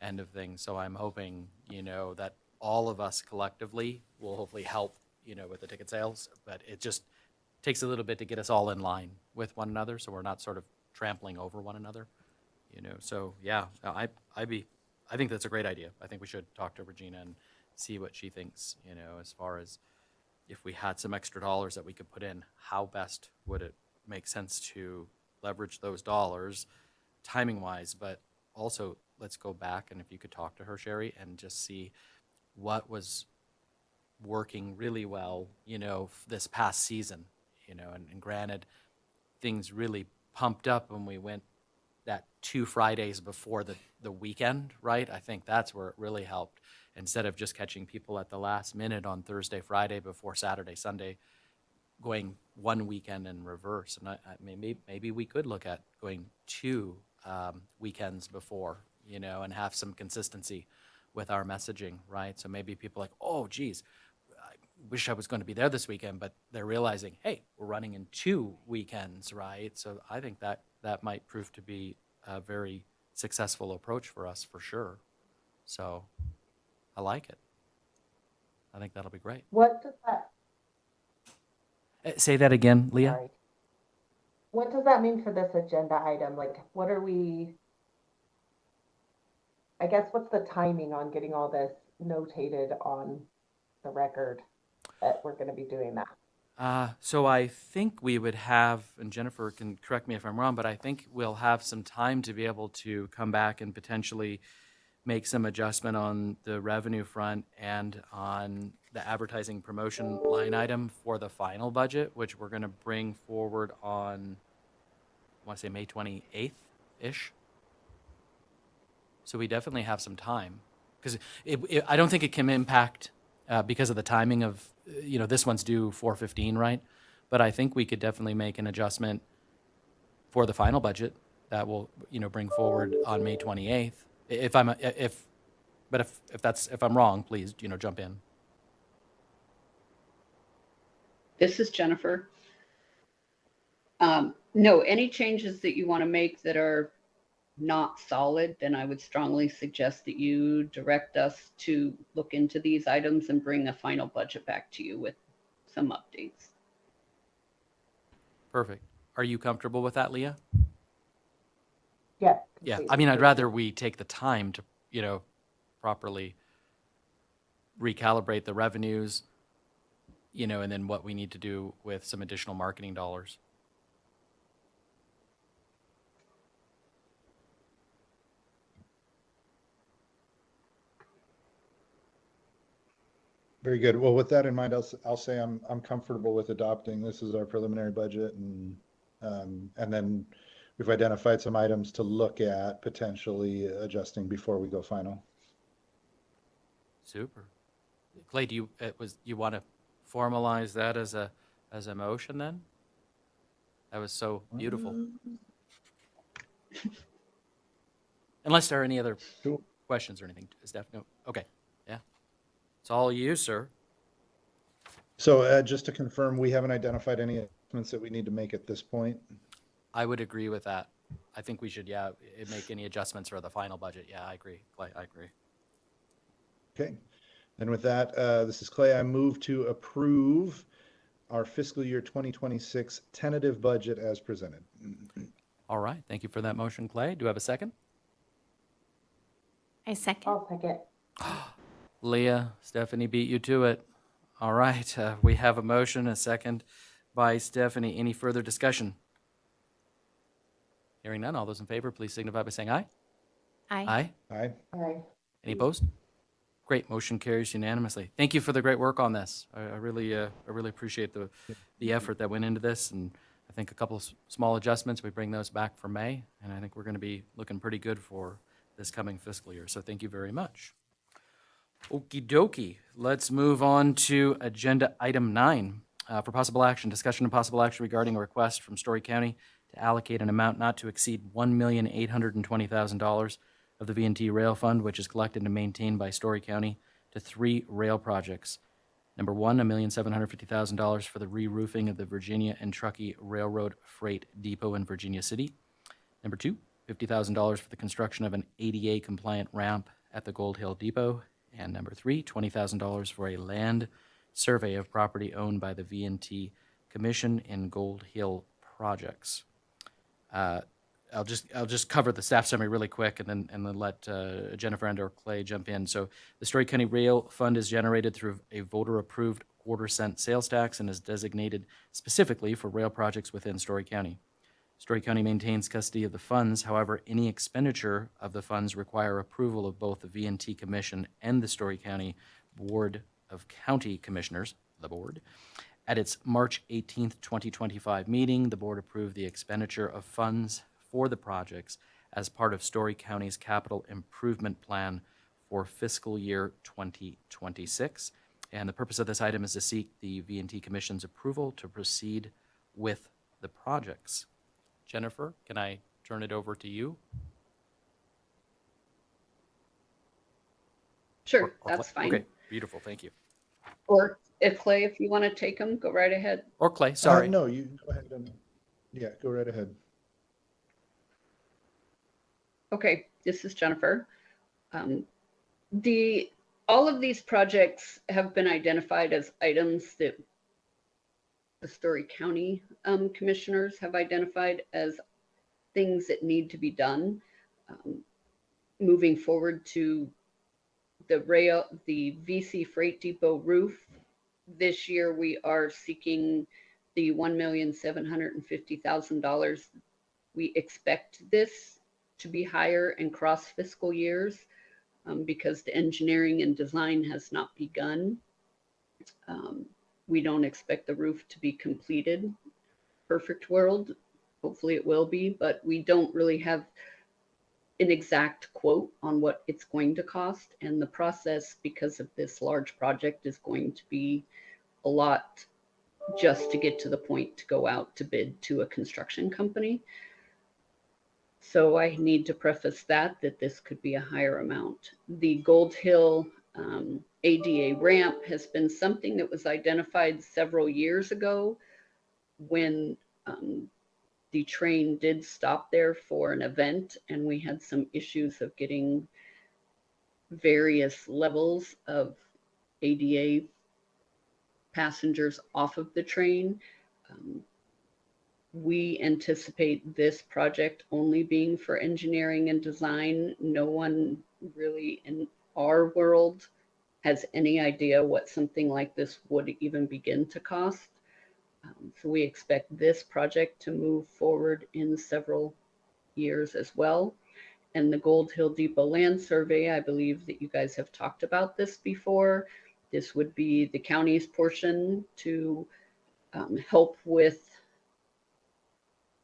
end of things. So I'm hoping, that all of us collectively will hopefully help, with the ticket sales, but it just takes a little bit to get us all in line with one another, so we're not sort of trampling over one another, So yeah, I think that's a great idea. I think we should talk to Regina and see what she thinks, as far as if we had some extra dollars that we could put in, how best would it make sense to leverage those dollars timing wise, but also let's go back and if you could talk to her, Sherry, and just see what was working really well, this past season, and granted, things really pumped up when we went that 2 Fridays before the weekend, right? I think that's where it really helped. Instead of just catching people at the last minute on Thursday, Friday before Saturday, Sunday, going one weekend in reverse. And maybe we could look at going 2 weekends before, and have some consistency with our messaging, right? So maybe people are like, oh, geez, I wish I was going to be there this weekend, but they're realizing, hey, we're running in 2 weekends, right? So I think that might prove to be a very successful approach for us for sure. So I like it. I think that'll be great. What does that, Say that again, Leah. sorry. What does that mean for this agenda item? Like, what are we, I guess, what's the timing on getting all this notated on the record that we're going to be doing that? So I think we would have, and Jennifer can correct me if I'm wrong, but I think we'll have some time to be able to come back and potentially make some adjustment on the revenue front and on the advertising promotion line item for the final budget, which we're going to bring forward on, I want to say May 28th-ish. So we definitely have some time, because I don't think it can impact because of the timing of, this one's due 4/15, right? But I think we could definitely make an adjustment for the final budget that will, bring forward on May 28th. If I'm wrong, please, jump in. This is Jennifer. No, any changes that you want to make that are not solid, then I would strongly suggest that you direct us to look into these items and bring a final budget back to you with some updates. Perfect. Are you comfortable with that, Leah? Yeah. Yeah. completely. I mean, I'd rather we take the time to, properly recalibrate the revenues, and then what we need to do with some additional marketing dollars. Very good. Well, with that in mind, I'll say I'm comfortable with adopting. This is our preliminary budget, and then we've identified some items to look at potentially adjusting before we go final. Super. Clay, you want to formalize that as a motion then? That was so beautiful. Unless there are any other Cool. questions or anything, Steph? No? Okay. Yeah. It's all you, sir. So just to confirm, we haven't identified any adjustments that we need to make at this point. I would agree with that. I think we should, make any adjustments for the final budget. Yeah, I agree. Clay, I agree. Okay. And with that, this is Clay. I move to approve our fiscal year 2026 tentative budget as presented. All right. Thank you for that motion, Clay. Do I have a second? I second. I'll second. Leah, Stephanie beat you to it. All right. We have a motion, a second by Stephanie. Any further discussion? Hearing none. All those in favor, please signify by saying aye. Aye. Aye. Aye. Aye. Any opposed? Great. Motion carries unanimously. Thank you for the great work on this. I really appreciate the effort that went into this, and I think a couple of small adjustments. We bring those back for May, and I think we're going to be looking pretty good for this coming fiscal year. So thank you very much. Okie dokie. Let's move on to agenda item 9 for possible action. Discussion and possible action regarding a request from Story County to allocate an amount not to exceed $1,820,000 of the V&T Rail Fund, which is collected and maintained by Story County, to 3 rail projects. Number 1, $1,750,000 for the re-roofing of the Virginia and Truckee Railroad Freight Depot in Virginia City. Number 2, $50,000 for the construction of an ADA-compliant ramp at the Gold Hill Depot. And number 3, $20,000 for a land survey of property owned by the V&T Commission in Gold Hill projects. I'll just cover the staff summary really quick and then let Jennifer and/or Clay jump in. So the Story County Rail Fund is generated through a voter-approved quarter-cent sales tax and is designated specifically for rail projects within Story County. Story County maintains custody of the funds. However, any expenditure of the funds require approval of both the V&T Commission and the Story County Board of County Commissioners, the board. At its March 18th, 2025 meeting, the board approved the expenditure of funds for the projects as part of Story County's capital improvement plan for fiscal year 2026. And the purpose of this item is to seek the V&T Commission's approval to proceed with the projects. Jennifer, can I turn it over to you? Sure, Or that's Clay? fine. Okay, beautiful, thank you. Or if Clay, if you want to take them, go right ahead. Or Clay, sorry. No, you go ahead and, yeah, go right ahead. Okay, this is Jennifer. Um, all of these projects have been identified as items that the Story County commissioners have identified as things that need to be done. Moving forward to the VC Freight Depot roof, this year we are seeking the $1,750,000. We expect this to be higher and cross fiscal years because the engineering and design has not begun. We don't expect the roof to be completed. Perfect world, hopefully it will be, but we don't really have an exact quote on what it's going to cost. And the process, because of this large project, is going to be a lot just to get to the point to go out to bid to a construction company. So I need to preface that this could be a higher amount. The Gold Hill ADA ramp has been something that was identified several years ago when the train did stop there for an event, and we had some issues of getting various levels of ADA passengers off of the train. We anticipate this project only being for engineering and design. No one really in our world has any idea what something like this would even begin to cost. So we expect this project to move forward in several years as well. And the Gold Hill Depot land survey, I believe that you guys have talked about this before. This would be the county's portion to help with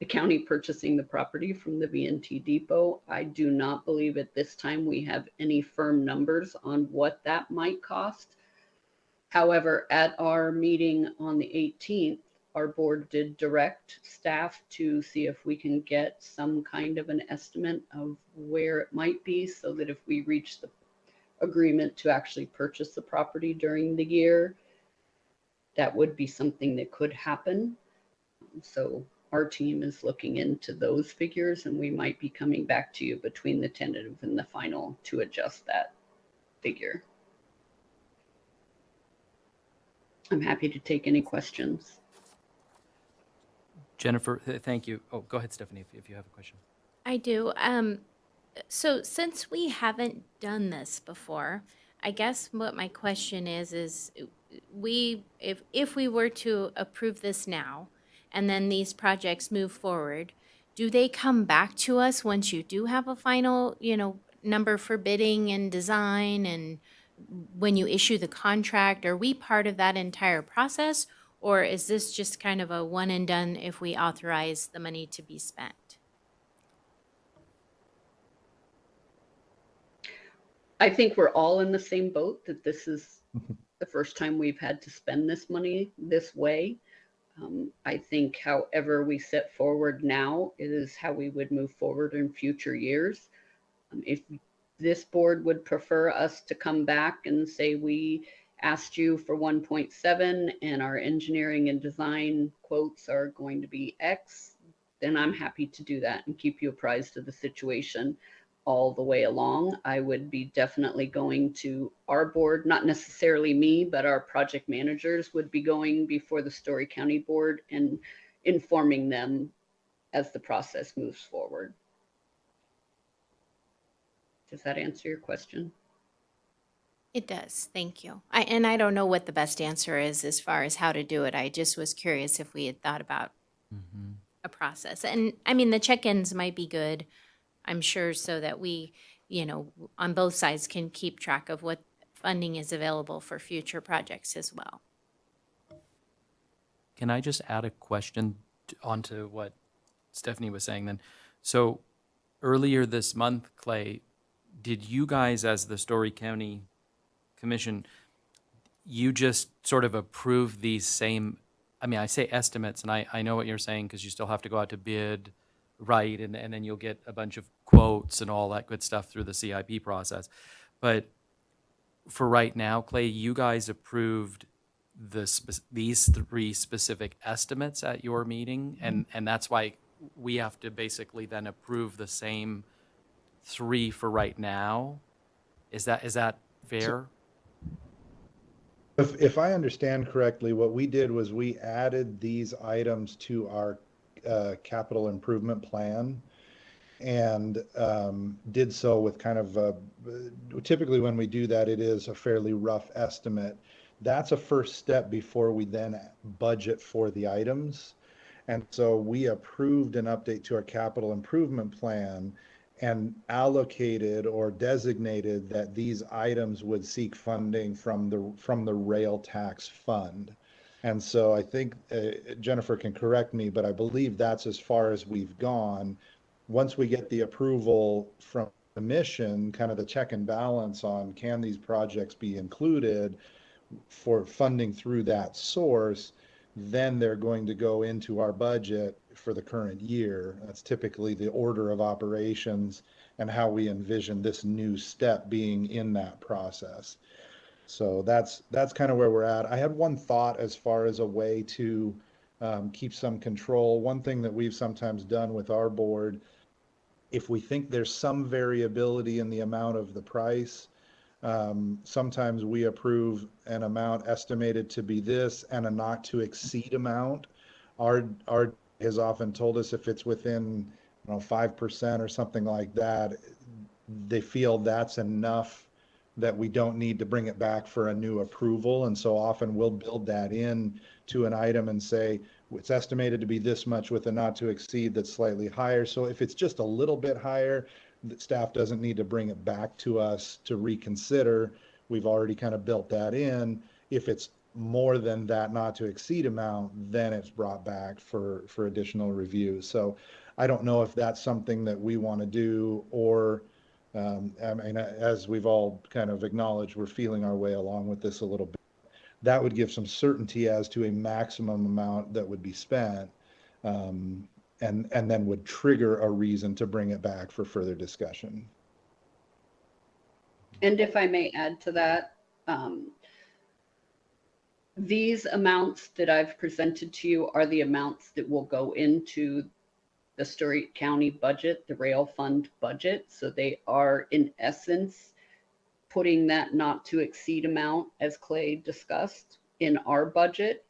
the county purchasing the property from the V&T Depot. I do not believe at this time we have any firm numbers on what that might cost. However, at our meeting on the 18th, our board did direct staff to see if we can get some kind of an estimate of where it might be, so that if we reach the agreement to actually purchase the property during the year, that would be something that could happen. So our team is looking into those figures, and we might be coming back to you between the tentative and the final to adjust that figure. I'm happy to take any questions. Jennifer, thank you. Oh, go ahead, Stephanie, if you have a question. I do. So since we haven't done this before, I guess what my question is if we were to approve this now, and then these projects move forward, do they come back to us once you do have a final, number for bidding and design, and when you issue the contract? Are we part of that entire process? Or is this just kind of a one and done if we authorize the money to be spent? I think we're all in the same boat, that this is the first time we've had to spend this money this way. I think however we set forward now is how we would move forward in future years. If this board would prefer us to come back and say we asked you for 1.7 and our engineering and design quotes are going to be X, then I'm happy to do that and keep you apprised of the situation all the way along. I would be definitely going to our board, not necessarily me, but our project managers would be going before the Story County Board and informing them as the process moves forward. Does that answer your question? It does. Thank you. I don't know what the best answer is as far as how to do it. I just was curious if we had thought about a process. And I mean, the check-ins might be good, I'm sure, so that we, on both sides can keep track of what funding is available for future projects as well. Can I just add a question onto what Stephanie was saying then? So earlier this month, Clay, did you guys, as the Story County Commission, you just sort of approve these same, I mean, I say estimates, and I know what you're saying, because you still have to go out to bid, right, and then you'll get a bunch of quotes and all that good stuff through the CIP process. But for right now, Clay, you guys approved these three specific estimates at your meeting, and that's why we have to basically then approve the same three for right now? Is that fair? If I understand correctly, what we did was we added these items to our capital improvement plan and did so with kind of typically when we do that, it is a fairly rough estimate. That's a first step before we then budget for the items. And so we approved an update to our capital improvement plan and allocated or designated that these items would seek funding from the rail tax fund. And so I think Jennifer can correct me, but I believe that's as far as we've gone. Once we get the approval from the mission, kind of the check and balance on can these projects be included for funding through that source, then they're going to go into our budget for the current year. That's typically the order of operations and how we envision this new step being in that process. So that's kind of where we're at. I had one thought as far as a way to keep some control. One thing that we've sometimes done with our board, if we think there's some variability in the amount of the price, sometimes we approve an amount estimated to be this and a not to exceed amount. Our has often told us if it's within 5% or something like that, they feel that's enough that we don't need to bring it back for a new approval. And so often we'll build that in to an item and say, it's estimated to be this much with a not to exceed that's slightly higher. So if it's just a little bit higher, the staff doesn't need to bring it back to us to reconsider. We've already kind of built that in. If it's more than that not to exceed amount, then it's brought back for additional review. So I don't know if that's something that we want to do, or I mean, as we've all kind of acknowledged, we're feeling our way along with this a little bit. That would give some certainty as to a maximum amount that would be spent, and then would trigger a reason to bring it back for further discussion. And if I may add to that, these amounts that I've presented to you are the amounts that will go into the Story County budget, the rail fund budget. So they are in essence putting that not to exceed amount, as Clay discussed, in our budget.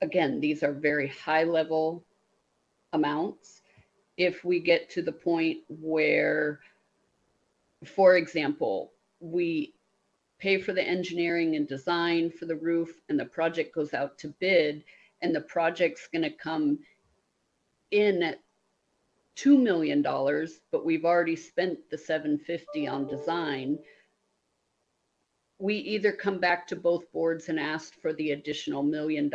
Again, these are very high level amounts. If we get to the point where, for example, we pay for the engineering and design for the roof and the project goes out to bid and the project's going to come in at $2 million, but we've already spent the $750 on design, we either come back to both boards and ask for the additional $1 million,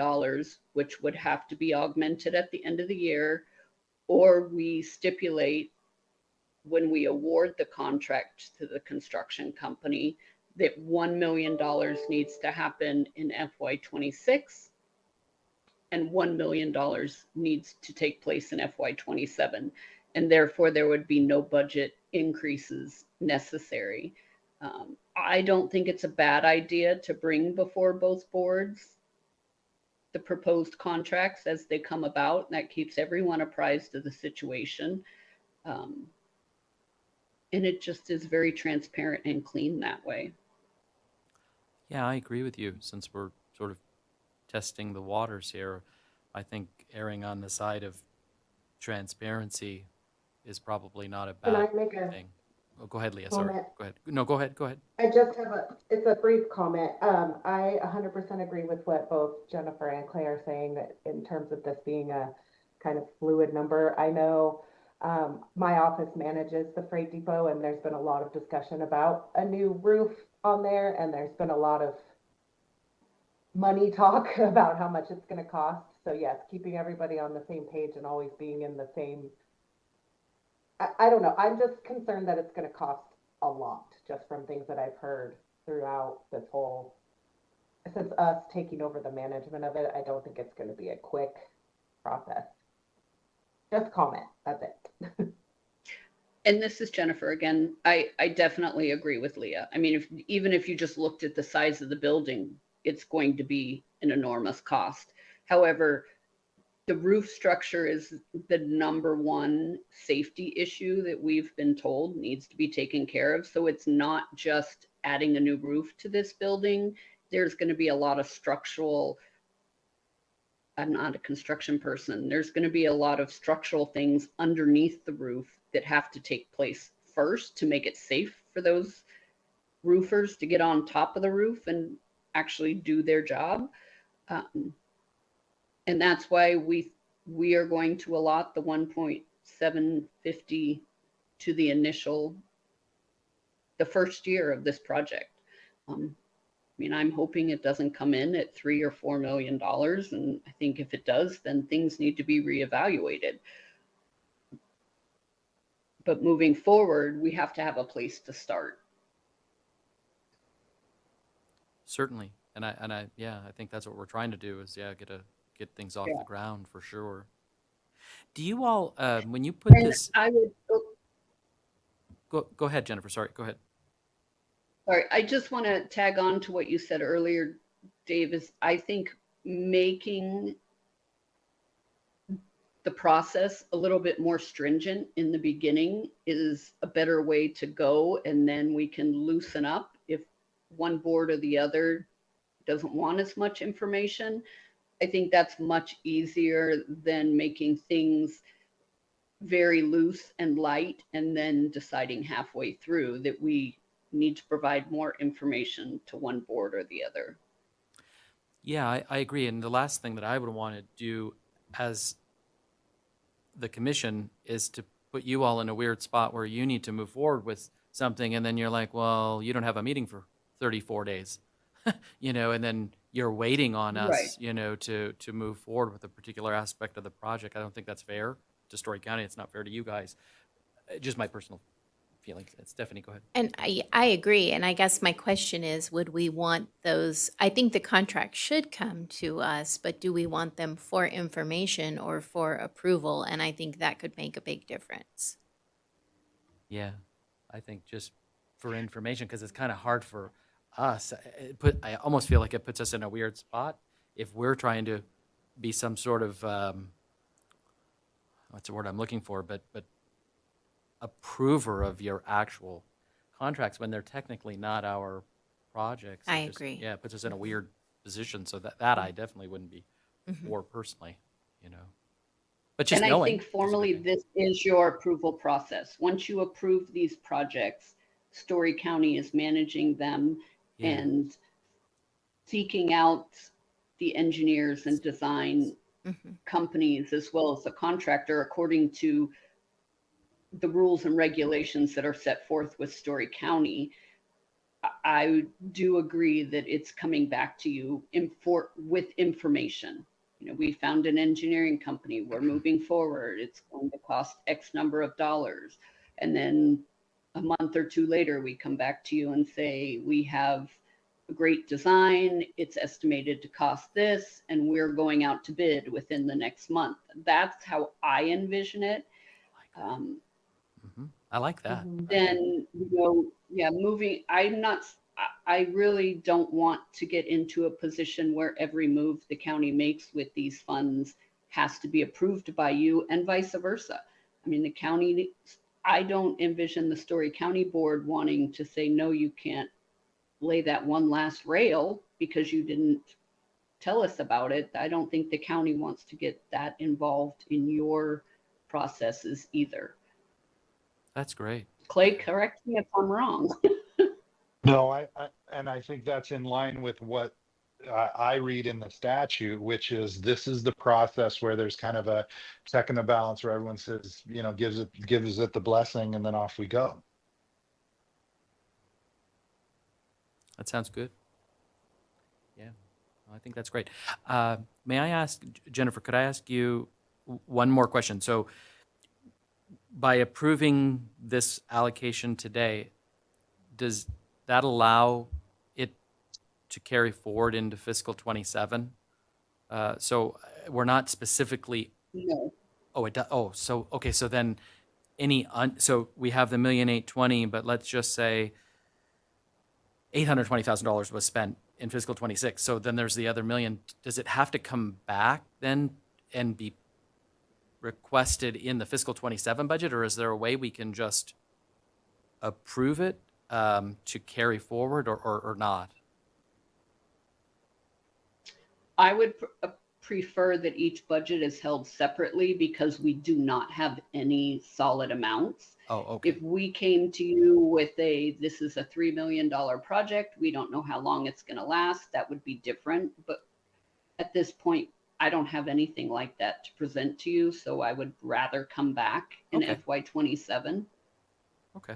which would have to be augmented at the end of the year, or we stipulate when we award the contract to the construction company that $1 million needs to happen in FY26 and $1 million needs to take place in FY27. And therefore there would be no budget increases necessary. I don't think it's a bad idea to bring before both boards the proposed contracts as they come about. That keeps everyone apprised of the situation. And it just is very transparent and clean that way. Yeah, I agree with you. Since we're sort of testing the waters here, I think erring on the side of transparency is probably not a Can I bad make a thing. Oh, go ahead, Leah. Sorry. comment? Go ahead. No, go ahead. Go ahead. I just have it's a brief comment. I 100% agree with what both Jennifer and Clay are saying, that in terms of this being a kind of fluid number. I know my office manages the freight depot, and there's been a lot of discussion about a new roof on there, and there's been a lot of money talk about how much it's going to cost. So yes, keeping everybody on the same page and always being in the same I don't know. I'm just concerned that it's gonna cost a lot, just from things that I've heard throughout this whole, since us taking over the management of it, I don't think it's gonna be a quick process. Just comment, that's it. And this is Jennifer again. I definitely agree with Leah. I mean, even if you just looked at the size of the building, it's going to be an enormous cost. However, the roof structure is the number one safety issue that we've been told needs to be taken care of. So it's not just adding a new roof to this building. There's going to be a lot of structural, I'm not a construction person. There's going to be a lot of structural things underneath the roof that have to take place first to make it safe for those roofers to get on top of the roof and actually do their job. And that's why we are going to allot the 1.750 to the first year of this project. I mean, I'm hoping it doesn't come in at $3 or $4 million. And I think if it does, then things need to be reevaluated. But moving forward, we have to have a place to start. Certainly. Yeah, I think that's what we're trying to do is, yeah, get things off the ground for sure. Do you all, when you put And this, I would, go ahead, Jennifer, sorry, go ahead. sorry, I just want to tag on to what you said earlier, Dave, is I think making the process a little bit more stringent in the beginning is a better way to go. And then we can loosen up if one board or the other doesn't want as much information. I think that's much easier than making things very loose and light and then deciding halfway through that we need to provide more information to one board or the other. Yeah, I agree. And the last thing that I would want to do as the commission is to put you all in a weird spot where you need to move forward with something and then you're like, well, you don't have a meeting for 34 days, and then you're waiting on us, Right. to move forward with a particular aspect of the project. I don't think that's fair to Story County. It's not fair to you guys. Just my personal feelings. Stephanie, go ahead. And I agree. And I guess my question is, would we want those? I think the contract should come to us, but do we want them for information or for approval? And I think that could make a big difference. Yeah, I think just for information, because it's kind of hard for us. I almost feel like it puts us in a weird spot if we're trying to be some sort of what's the word I'm looking for, but approver of your actual contracts when they're technically not our projects. I It just- agree. Yeah, it puts us in a weird position. So that I definitely wouldn't be for personally, But just And I knowing think is a good formally thing. this is your approval process. Once you approve these projects, Story County is managing them Yeah. and seeking out the engineers and design companies as well as the contractor according to the rules and regulations that are set forth with Story County. I do agree that it's coming back to you with information. We found an engineering company, we're moving forward, it's going to cost X number of dollars. And then a month or two later, we come back to you and say, we have a great design, it's estimated to cost this, and we're going out to bid within the next month. That's how I envision it. I like that. Then, moving, I really don't want to get into a position where every move the county makes with these funds has to be approved by you and vice versa. I mean, I don't envision the Story County Board wanting to say, no, you can't lay that one last rail because you didn't tell us about it. I don't think the county wants to get that involved in your processes either. That's great. Clay, correct me if I'm wrong. No, I think that's in line with what I read in the statute, which is this is the process where there's kind of a check and a balance where everyone says, gives it the blessing and then off we go. That sounds good. Yeah, I think that's great. May I ask, Jennifer, could I ask you one more question? So by approving this allocation today, does that allow it to carry forward into fiscal '27? So we're not specifically, No, oh, it does, oh, so, okay, so then so we have the $1,820,000, but let's just say $820,000 was spent in fiscal '26. So then there's the other million. Does it have to come back then and be requested in the fiscal '27 budget, or is there a way we can just approve it to carry forward or not? I would prefer that each budget is held separately because we do not have any solid amounts. Oh, okay. If we came to you with this is a $3 million project, we don't know how long it's going to last, that would be different. But at this point, I don't have anything like that to present to you, so I would rather come back in Okay. FY '27. Okay.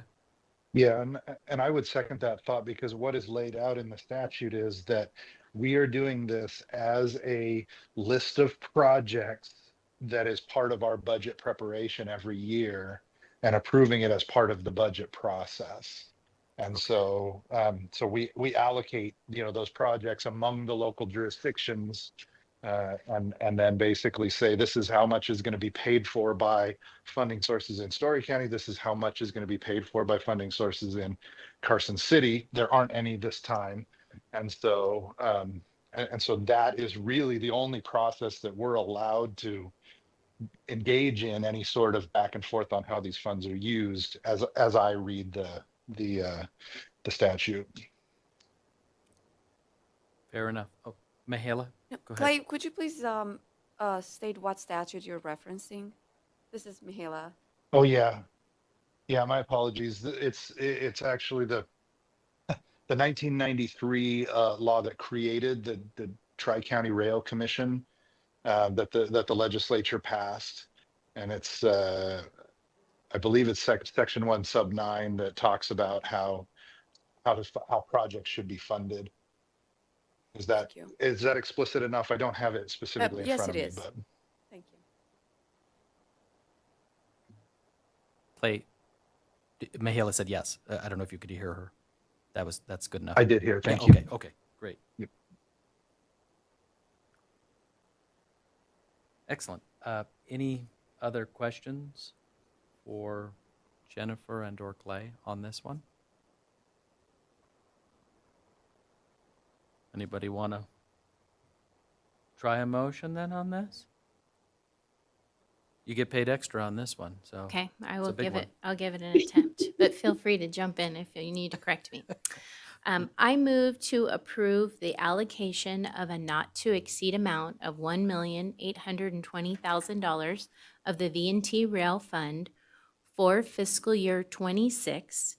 Yeah, and I would second that thought, because what is laid out in the statute is that we are doing this as a list of projects that is part of our budget preparation every year and approving it as part of the budget process. And so we allocate, those projects among the local jurisdictions, and then basically say, this is how much is going to be paid for by funding sources in Story County. This is how much is going to be paid for by funding sources in Carson City. There aren't any this time. And so, so that is really the only process that we're allowed to engage in any sort of back and forth on how these funds are used, as I read the statute. Fair enough. Oh, Mihaela, No, go ahead. Clay, could you please state what statute you're referencing? This is Mihaela. Oh, yeah. Yeah, my apologies. It's actually the 1993 law that created the Tri-County Rail Commission, that the legislature passed. And it's, I believe it's section 1 sub 9 that talks about how projects should be funded. Is that Thank you. is that explicit enough? I don't have it specifically in yes, front of it me, is. but Thank you. Clay, Mihaela said yes. I don't know if you could hear her. That's good enough. I did hear. Yeah, Thank you. Okay, great. Yep. Excellent. Any other questions for Jennifer and/or Clay on this one? Anybody want to try a motion then on this? You get paid extra on this one, so. Okay, I It's will a big give one. it, I'll give it an attempt, but feel free to jump in if you need to correct me. I move to approve the allocation of a not-to-exceed amount of $1,820,000 of the V&T Rail Fund for fiscal year '26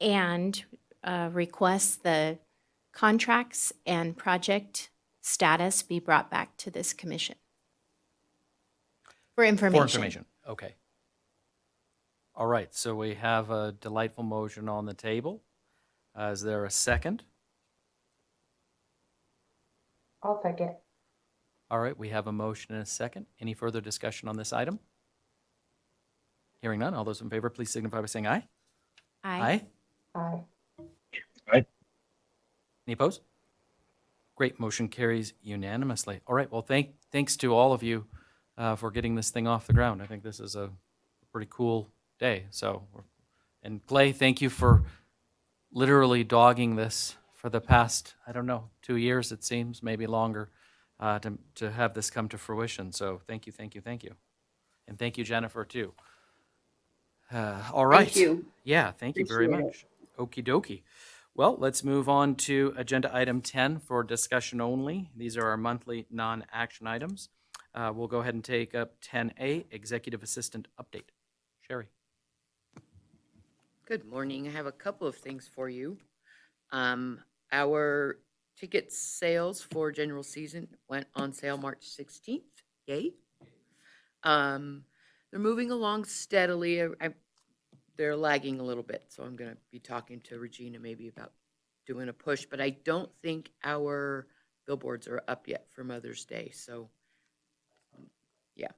and request the contracts and project status be brought back to this commission. For information. For information, okay. All right, so we have a delightful motion on the table. Is there a second? I'll second. All right, we have a motion and a second. Any further discussion on this item? Hearing none, all those in favor, please signify by saying aye. Aye. Aye. Any opposed? Great, motion carries unanimously. All right, well, thanks to all of you for getting this thing off the ground. I think this is a pretty cool day. So, and Clay, thank you for literally dogging this for the past, I don't know, 2 years, it seems, maybe longer, to have this come to fruition. So thank you. And thank you, Jennifer, too. All right. Thank you. Yeah, thank you very Appreciate much. Okie dokie. Well, let's move on to agenda item 10 for discussion only. These are our monthly non-action items. We'll go ahead and take up 10A, Executive Assistant Update. Sherry. Good morning. I have a couple of things for you. Our ticket sales for general season went on sale March 16th. Yay. They're moving along steadily. They're lagging a little bit, so I'm going to be talking to Regina maybe about doing a push, but I don't think our billboards are up yet for Mother's Day, so yeah.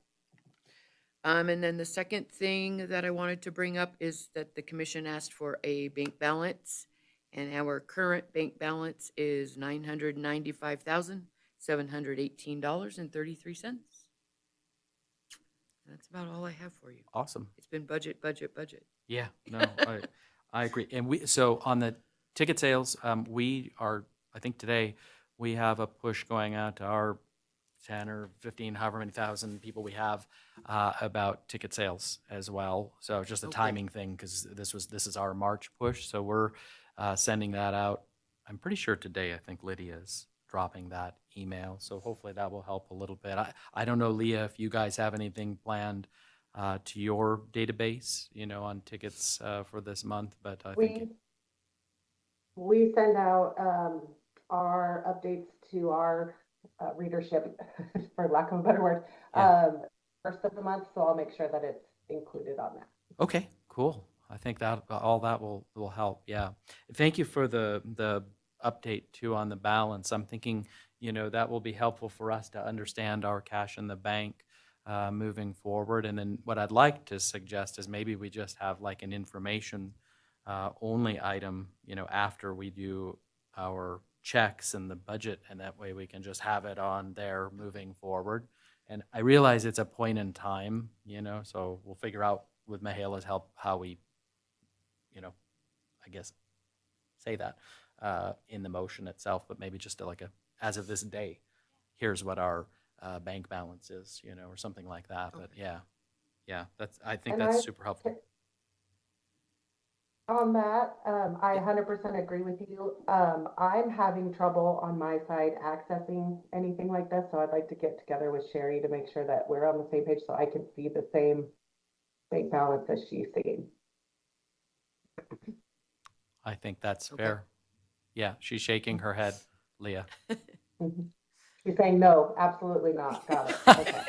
And then the second thing that I wanted to bring up is that the commission asked for a bank balance, and our current bank balance is $995,718.33. That's about all I have for you. Awesome. It's been budget, budget, budget. Yeah, no, I agree. And so on the ticket sales, we are, I think today, we have a push going out to our 10 or 15, however many thousand people we have, about ticket sales as well. So just a Okay. timing thing, because this is our March push, so we're sending that out. I'm pretty sure today, I think Lydia's dropping that email, so hopefully that will help a little bit. I don't know, Leah, if you guys have anything planned to your database, on tickets for this month, but I think, We send out our updates to our readership, for lack of a better word, Yeah. first of the month, so I'll make sure that it's included on that. okay, cool. I think that all that will help. Yeah. Thank you for the update too on the balance. I'm thinking, that will be helpful for us to understand our cash in the bank moving forward. And then what I'd like to suggest is maybe we just have like an information only item, after we do our checks and the budget, and that way we can just have it on there moving forward. And I realize it's a point in time, so we'll figure out with Mahela's help how we, I guess, say that in the motion itself, but maybe just like as of this day, here's what our bank balance is, or something like that. But yeah, I think And that's I- super helpful. On that, I 100% agree with you. I'm having trouble on my side accessing anything like this, so I'd like to get together with Sherry to make sure that we're on the same page so I can see the same bank balance as she's seeing. I think that's Okay. fair. Yeah, she's shaking her head, Leah. Mhm. She's saying, no, absolutely not. Got it. Okay.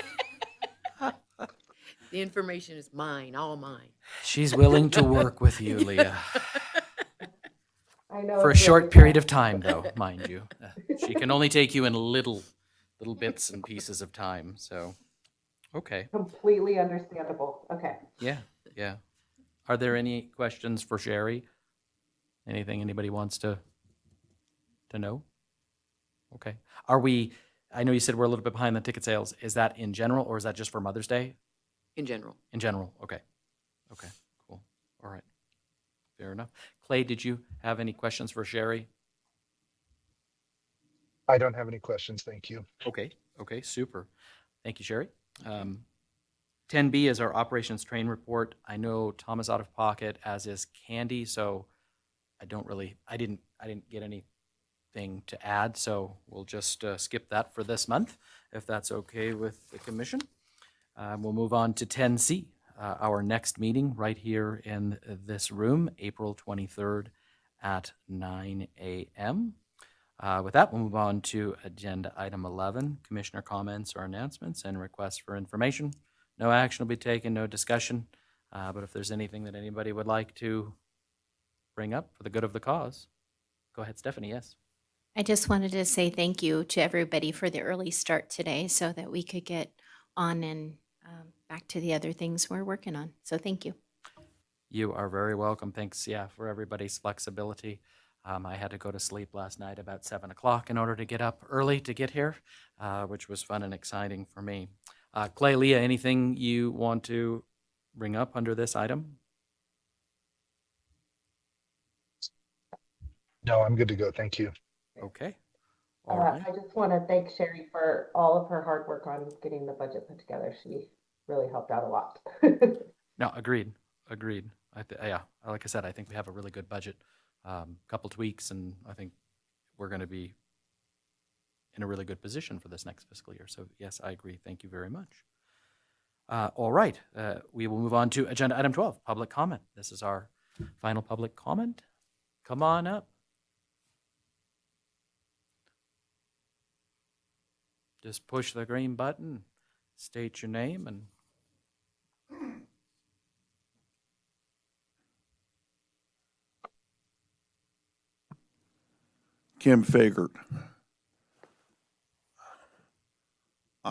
The information is mine, all mine. She's willing to work with you, Leah, I know. for a it's short really period tough. of time, though, mind you. She can only take you in little bits and pieces of time. So, okay, Completely understandable. Okay. yeah. Are there any questions for Sherry? Anything anybody wants to know? Okay. I know you said we're a little bit behind the ticket sales. Is that in general, or is that just for Mother's Day? In general. In general, okay. Okay, cool. All right. Fair enough. Clay, did you have any questions for Sherry? I don't have any questions. Thank you. Okay, super. Thank you, Sherry. 10B is our operations train report. I know Tom is out of pocket, as is Candy, so I didn't get anything to add, so we'll just skip that for this month, if that's okay with the commission. We'll move on to 10C, our next meeting right here in this room, April 23rd at 9 a.m. With that, we'll move on to agenda item 11, commissioner comments or announcements and requests for information. No action will be taken, no discussion, but if there's anything that anybody would like to bring up for the good of the cause, go ahead, Stephanie, yes. I just wanted to say thank you to everybody for the early start today so that we could get on and back to the other things we're working on. So thank you. You are very welcome. Thanks, for everybody's flexibility. I had to go to sleep last night about 7 o'clock in order to get up early to get here, which was fun and exciting for me. Clay, Leah, anything you want to bring up under this item? No, I'm good to go. Thank you. Okay. All right. I just want to thank Sherry for all of her hard work on getting the budget put together. She really helped out a lot. No, agreed. Yeah, like I said, I think we have a really good budget. Couple tweaks, and I think we're going to be in a really good position for this next fiscal year. So yes, I agree. Thank you very much. All right, we will move on to agenda item 12, public comment. This is our final public comment. Come on up. Just push the green button, state your name, and Kim Fagert.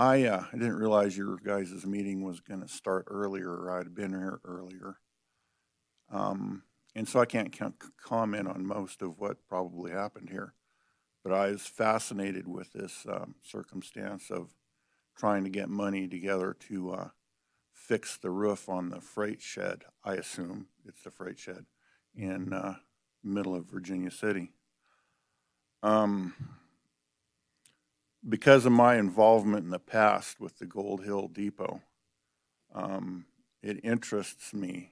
I didn't realize your guys' meeting was gonna start earlier, or I'd been here earlier. And so I can't comment on most of what probably happened here. But I was fascinated with this circumstance of trying to get money together to fix the roof on the freight shed. I assume it's the freight shed in middle of Virginia City. Because of my involvement in the past with the Gold Hill Depot, it interests me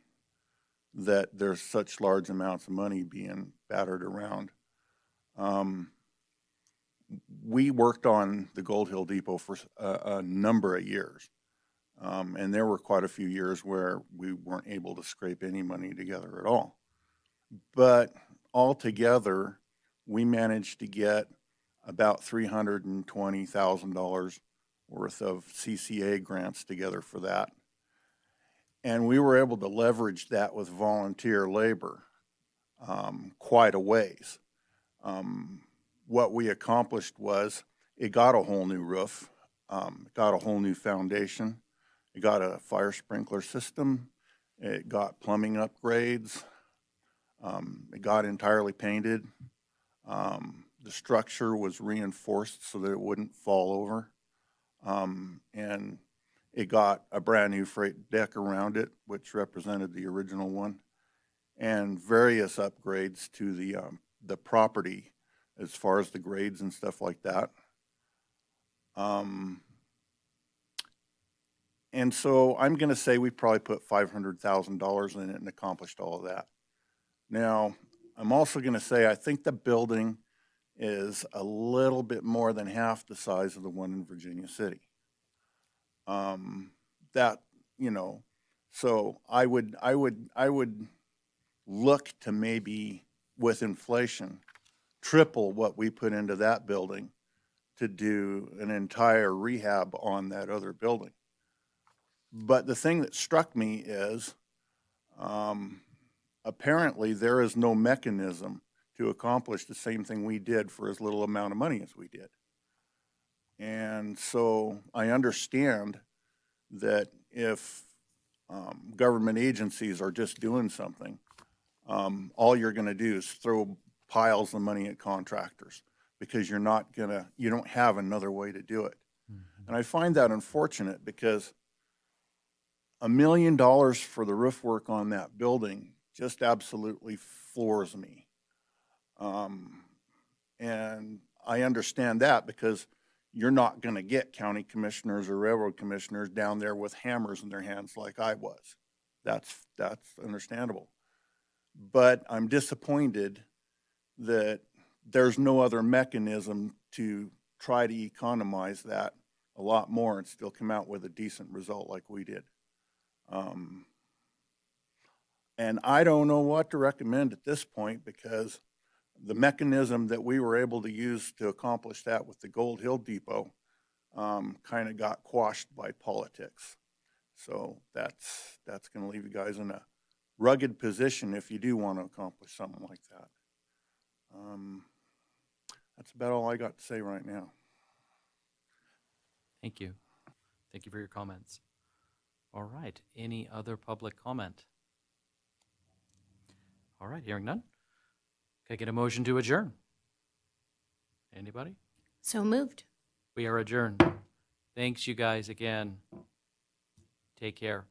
that there's such large amounts of money being battered around. We worked on the Gold Hill Depot for a number of years. And there were quite a few years where we weren't able to scrape any money together at all. But altogether, we managed to get about $320,000 worth of CCA grants together for that. And we were able to leverage that with volunteer labor quite a ways. What we accomplished was it got a whole new roof, it got a whole new foundation, it got a fire sprinkler system, it got plumbing upgrades, it got entirely painted. The structure was reinforced so that it wouldn't fall over. And it got a brand new freight deck around it, which represented the original one, and various upgrades to the property as far as the grades and stuff like that. And so I'm going to say we probably put $500,000 in it and accomplished all of that. Now, I'm also going to say I think the building is a little bit more than half the size of the one in Virginia City. That, you know, so I would look to maybe with inflation triple what we put into that building to do an entire rehab on that other building. But the thing that struck me is apparently there is no mechanism to accomplish the same thing we did for as little amount of money as we did. And so I understand that if government agencies are just doing something, all you're going to do is throw piles of money at contractors because you don't have another way to do it. Mm-hmm. And I find that unfortunate because $1 million for the roof work on that building just absolutely floors me. And I understand that because you're not going to get county commissioners or railroad commissioners down there with hammers in their hands like I was. That's understandable. But I'm disappointed that there's no other mechanism to try to economize that a lot more and still come out with a decent result like we did. And I don't know what to recommend at this point because the mechanism that we were able to use to accomplish that with the Gold Hill Depot kind of got quashed by politics. So that's going to leave you guys in a rugged position if you do want to accomplish something like that. That's about all I got to say right now. Thank you. Thank you for your comments. All right. Any other public comment? All right. Hearing none. Can I get a motion to adjourn? Anybody? So moved. We are adjourned. Thanks, you guys, again. Take care.